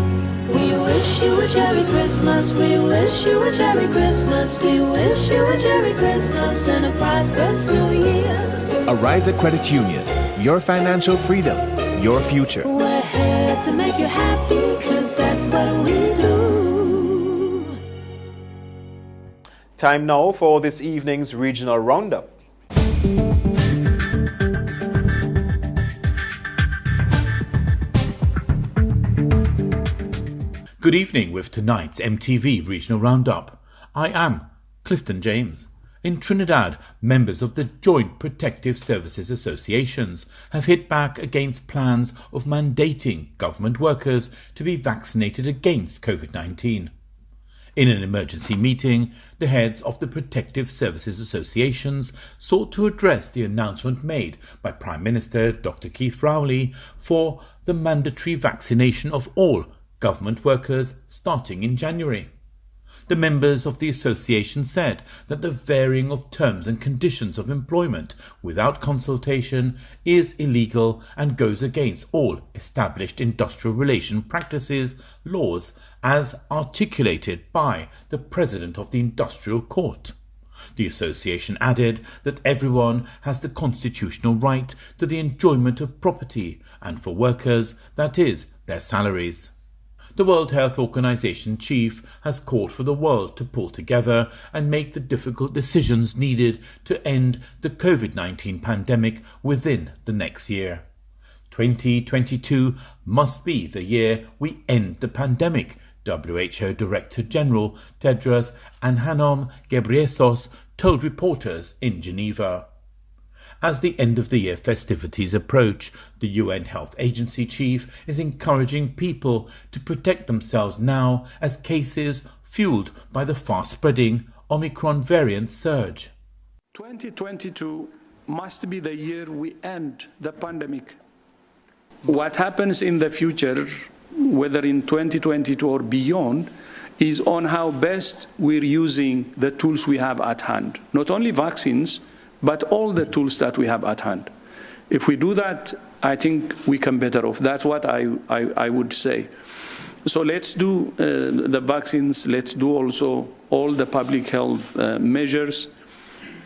We wish you a Merry Christmas. We wish you a Merry Christmas. We wish you a Merry Christmas and a prosperous New Year.
Arizo Credit Union, your financial freedom, your future.
We're here to make you happy, 'cause that's what we do.
Time now for this evening's regional roundup.
Good evening with tonight's MTV Regional Roundup. I am Clifton James. In Trinidad, members of the Joint Protective Services Associations have hit back against plans of mandating government workers to be vaccinated against COVID-19. In an emergency meeting, the heads of the Protective Services Associations sought to address the announcement made by Prime Minister Dr. Keith Rowley for the mandatory vaccination of all government workers starting in January. The members of the association said that the varying of terms and conditions of employment without consultation is illegal and goes against all established industrial relation practices, laws, as articulated by the President of the Industrial Court. The association added that everyone has the constitutional right to the enjoyment of property, and for workers, that is, their salaries. The World Health Organization chief has called for the world to pull together and make the difficult decisions needed to end the COVID-19 pandemic within the next year. 2022 must be the year we end the pandemic, WHO Director General Tedros Adhanom Ghebreyesus told reporters in Geneva. As the end-of-the-year festivities approach, the UN Health Agency chief is encouraging people to protect themselves now as cases fueled by the fast-spreading Omicron variant surge.
2022 must be the year we end the pandemic. What happens in the future, whether in 2022 or beyond, is on how best we're using the tools we have at hand. Not only vaccines, but all the tools that we have at hand. If we do that, I think we can better off. That's what I would say. So let's do the vaccines, let's do also all the public health measures,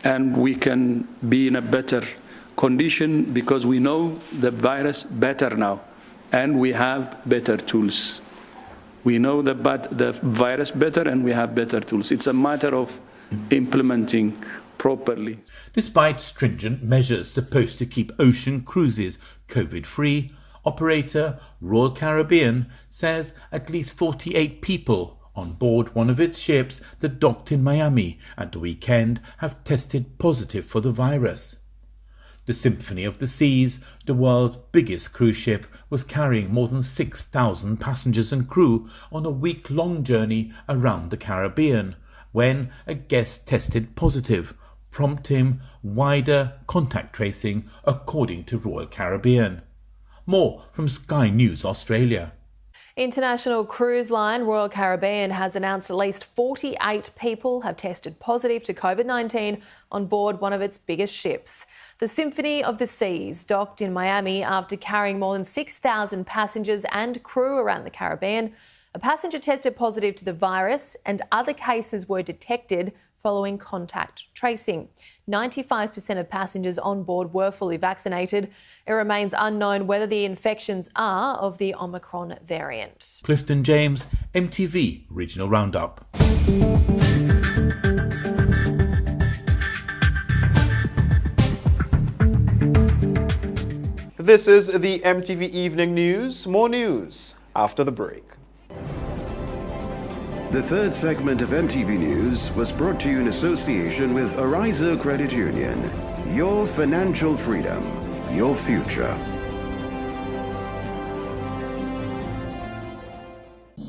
and we can be in a better condition because we know the virus better now, and we have better tools. We know the virus better, and we have better tools. It's a matter of implementing properly.
Despite stringent measures supposed to keep ocean cruises COVID-free, operator Royal Caribbean says at least 48 people on board one of its ships that docked in Miami at the weekend have tested positive for the virus. The Symphony of the Seas, the world's biggest cruise ship, was carrying more than 6,000 passengers and crew on a week-long journey around the Caribbean when a guest tested positive, prompting wider contact tracing, according to Royal Caribbean. More from Sky News Australia.
International cruise line Royal Caribbean has announced at least 48 people have tested positive to COVID-19 on board one of its biggest ships. The Symphony of the Seas docked in Miami after carrying more than 6,000 passengers and crew around the Caribbean. A passenger tested positive to the virus and other cases were detected following contact tracing. 95% of passengers on board were fully vaccinated. It remains unknown whether the infections are of the Omicron variant.
Clifton James, MTV Regional Roundup.
This is the MTV Evening News. More news after the break.
The third segment of MTV News was brought to you in association with Ariza Credit Union. Your financial freedom, your future.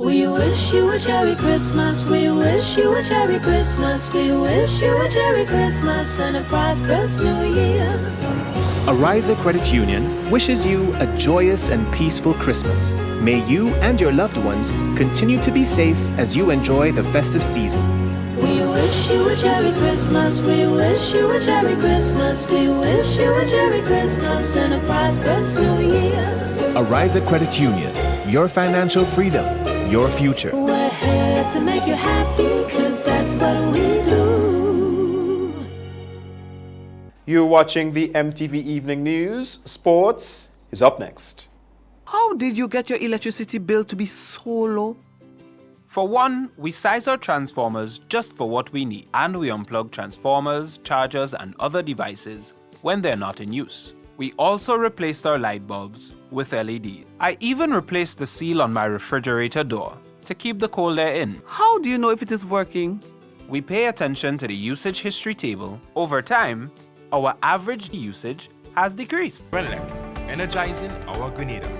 We wish you a Merry Christmas. We wish you a Merry Christmas. We wish you a Merry Christmas and a prosperous New Year.
Ariza Credit Union wishes you a joyous and peaceful Christmas. May you and your loved ones continue to be safe as you enjoy the festive season.
We wish you a Merry Christmas. We wish you a Merry Christmas. We wish you a Merry Christmas and a prosperous New Year.
Ariza Credit Union, your financial freedom, your future.
We're here to make you happy, 'cause that's what we do.
You're watching the MTV Evening News. Sports is up next.
How did you get your electricity bill to be so low?
For one, we size our transformers just for what we need, and we unplug transformers, chargers, and other devices when they're not in use. We also replaced our light bulbs with LED. I even replaced the seal on my refrigerator door to keep the cold air in.
How do you know if it is working?
We pay attention to the usage history table. Over time, our average usage has decreased.
Grenlec, energizing our Grenada.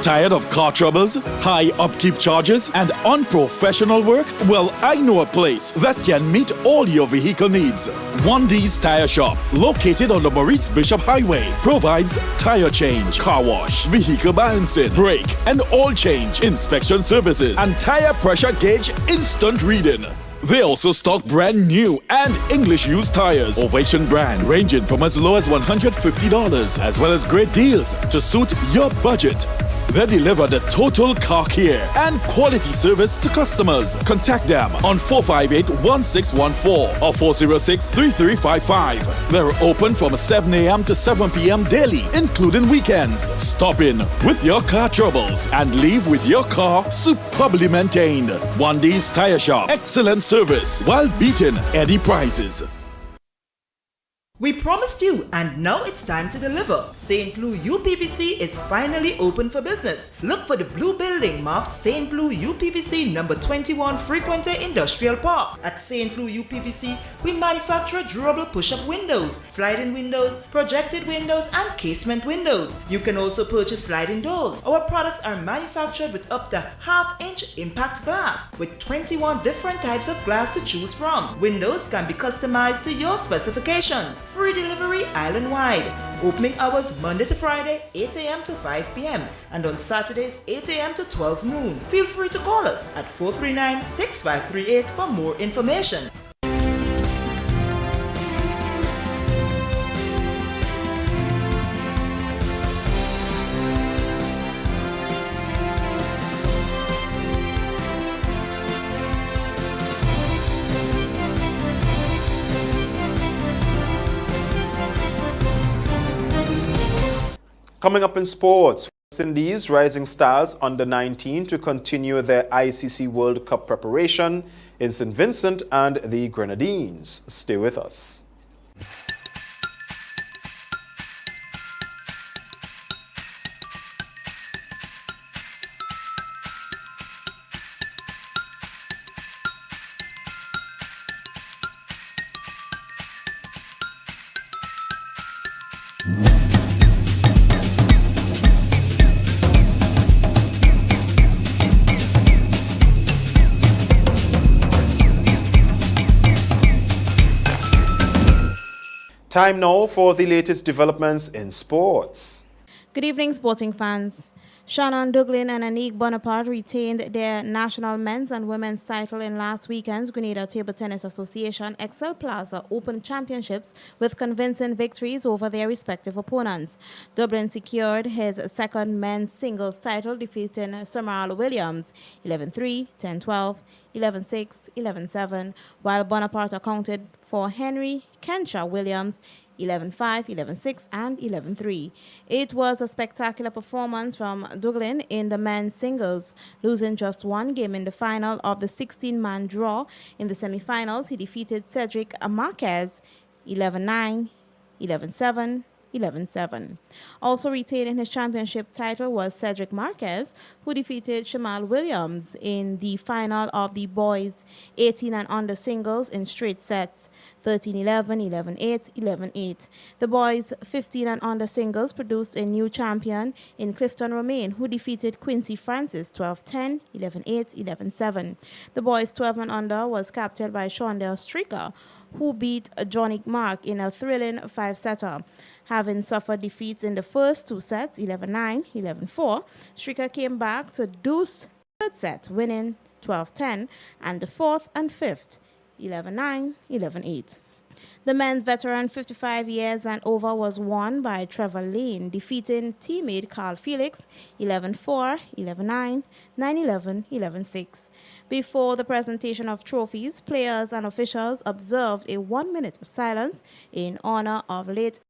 Tired of car troubles, high upkeep charges, and unprofessional work? Well, I know a place that can meet all your vehicle needs. 1D's Tire Shop, located on the Maurice Bishop Highway, provides tire change, car wash, vehicle balancing, brake and oil change, inspection services, and tire pressure gauge instant reading. They also stock brand new and English used tires. Ovation brands ranging from as low as $150, as well as great deals to suit your budget. They deliver the total car care and quality service to customers. Contact them on 458-1614 or 406-3355. They're open from 7 a.m. to 7 p.m. daily, including weekends. Stop in with your car troubles and leave with your car superbly maintained. One D's Tire Shop. Excellent service while beating any prices.
We promised you, and now it's time to deliver. St. Louis UPVC is finally open for business. Look for the blue building marked St. Louis UPVC number 21 Frequenter Industrial Park. At St. Louis UPVC, we manufacture durable push-up windows, sliding windows, projected windows, and casement windows. You can also purchase sliding doors. Our products are manufactured with up to half-inch impact glass, with 21 different types of glass to choose from. Windows can be customized to your specifications. Free delivery island-wide. Opening hours Monday to Friday, 8 a.m. to 5 p.m. and on Saturdays, 8 a.m. to 12 noon. Feel free to call us at 439-6538 for more information.
Coming up in sports, West Indies Rising Stars under 19 to continue their ICC World Cup preparation in St. Vincent and the Grenadines. Stay with us. Time now for the latest developments in sports.
Good evening, sporting fans. Shannon Duglin and Anique Bonaparte retained their national men's and women's title in last weekend's Grenada Table Tennis Association Excel Plaza Open Championships with convincing victories over their respective opponents. Dublin secured his second men's singles title, defeating Samaral Williams 11-3, 10-12, 11-6, 11-7, while Bonaparte accounted for Henry Kenshaw Williams 11-5, 11-6, and 11-3. It was a spectacular performance from Duglin in the men's singles, losing just one game in the final of the 16-man draw. In the semifinals, he defeated Cedric Marquez 11-9, 11-7, 11-7. Also retaining his championship title was Cedric Marquez, who defeated Shamal Williams in the final of the boys 18 and under singles in straight sets, 13-11, 11-8, 11-8. The boys 15 and under singles produced a new champion in Clifton Romain, who defeated Quincy Francis 12-10, 11-8, 11-7. The boys 12 and under was captained by Shondell Stricker, who beat Johnny Mark in a thrilling five-setter. Having suffered defeats in the first two sets, 11-9, 11-4, Stricker came back to deuce third set, winning 12-10, and the fourth and fifth, 11-9, 11-8. The men's veteran, 55 years and over, was won by Trevor Lane, defeating teammate Carl Felix 11-4, 11-9, 9-11, 11-6. Before the presentation of trophies, players and officials observed a 1 minute of silence in honor of late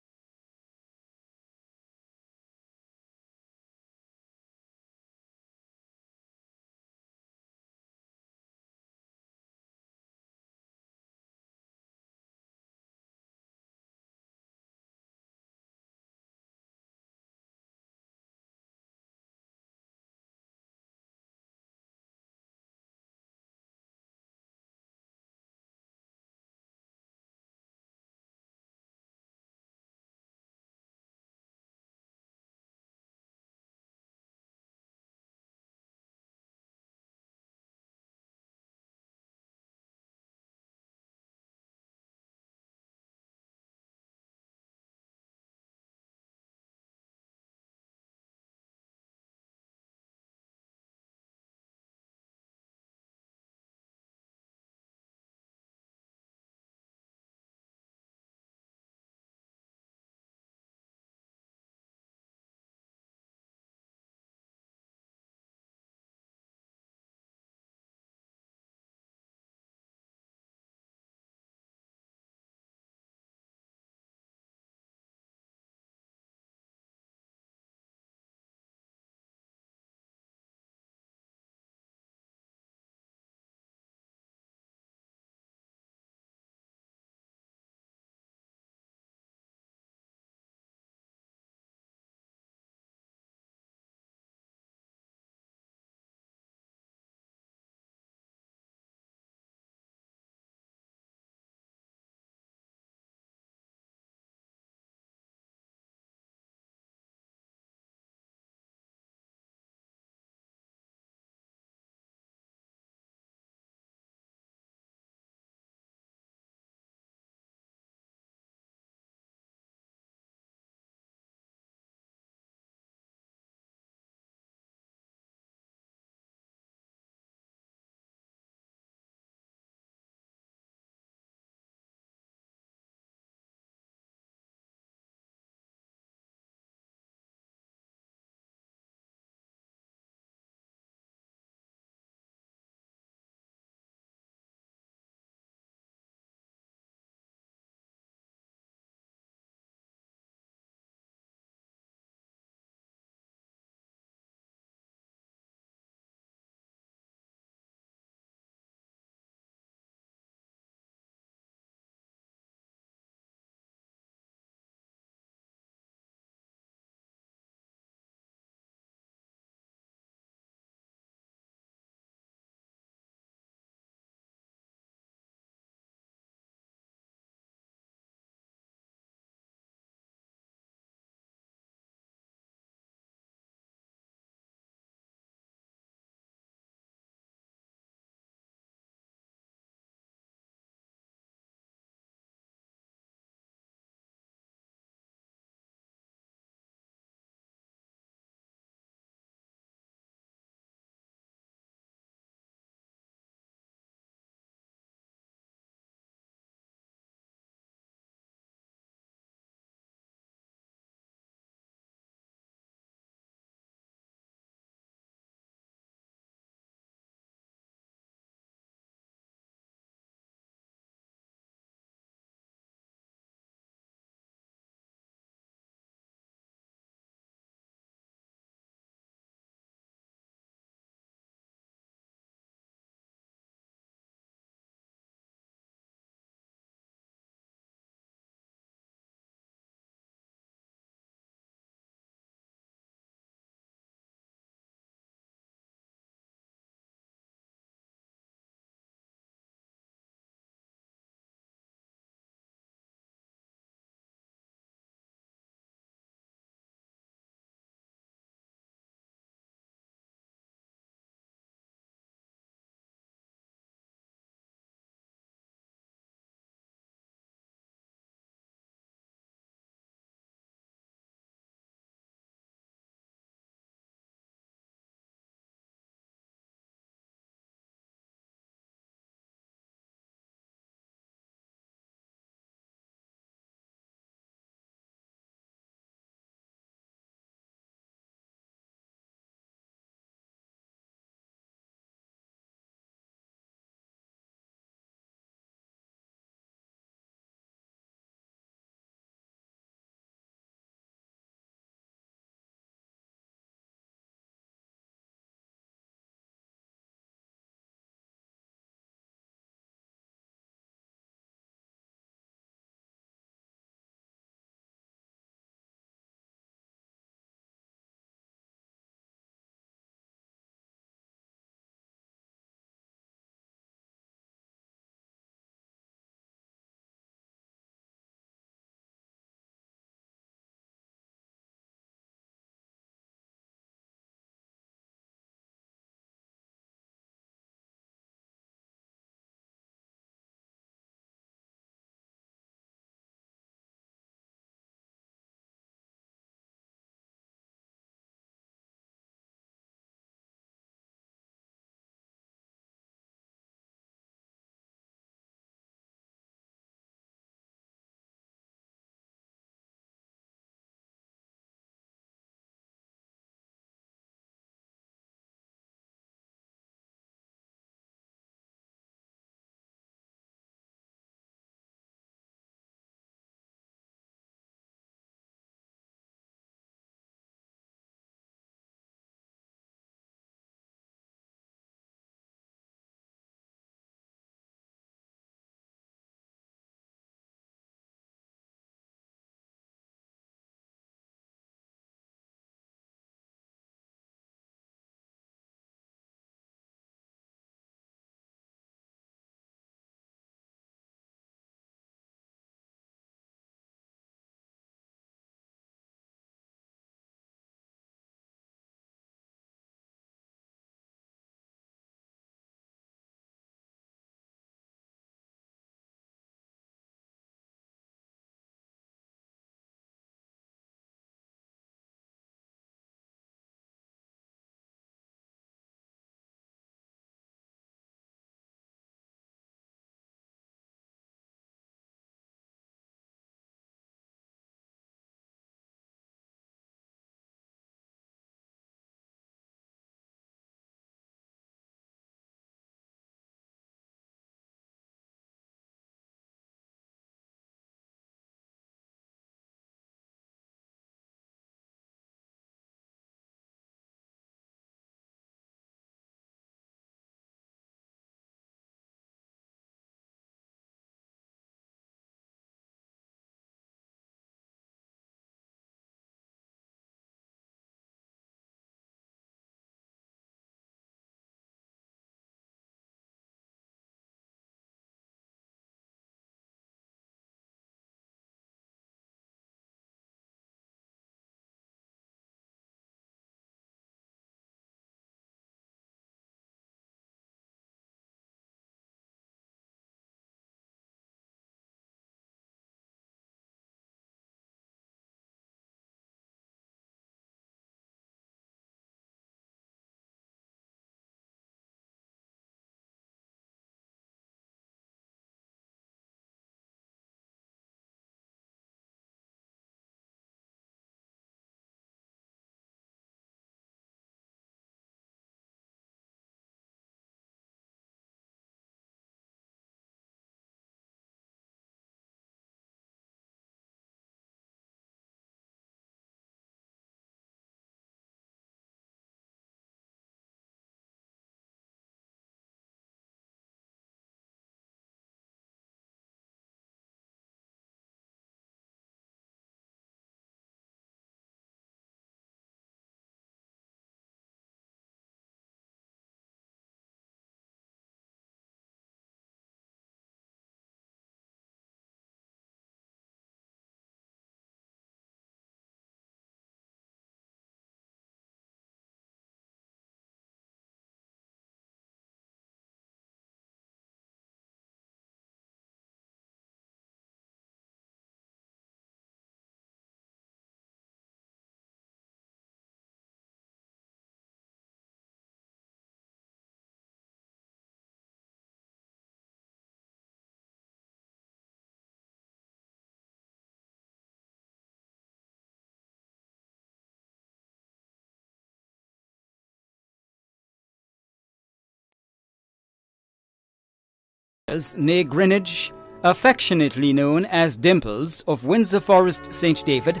née Greenwich, affectionately known as Dimples of Windsor Forest, St. David,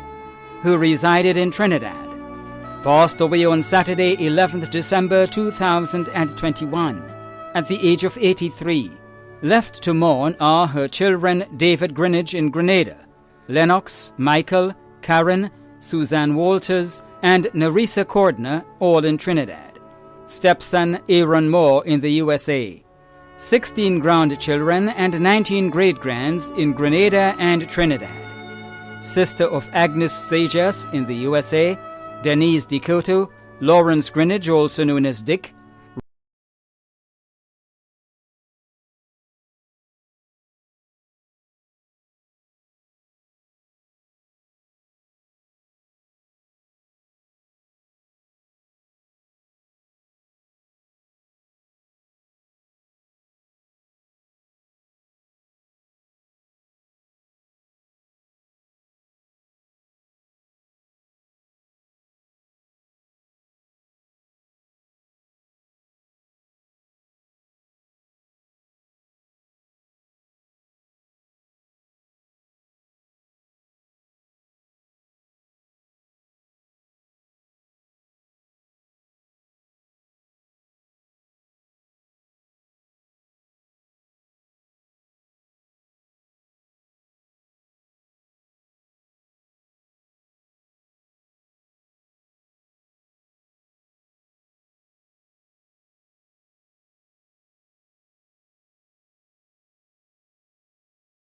who resided in Trinidad, passed away on Saturday, 11th December 2021, at the age of 83. Left to mourn are her children David Greenwich in Grenada, Lennox, Michael, Karen, Suzanne Walters, and Nerissa Cordner, all in Trinidad. Stepson Aaron Moore in the USA. 16 grandchildren and 19 great-grands in Grenada and Trinidad. Sister of Agnes Sajas in the USA, Denise DeCoto, Lawrence Greenwich, also known as Dick,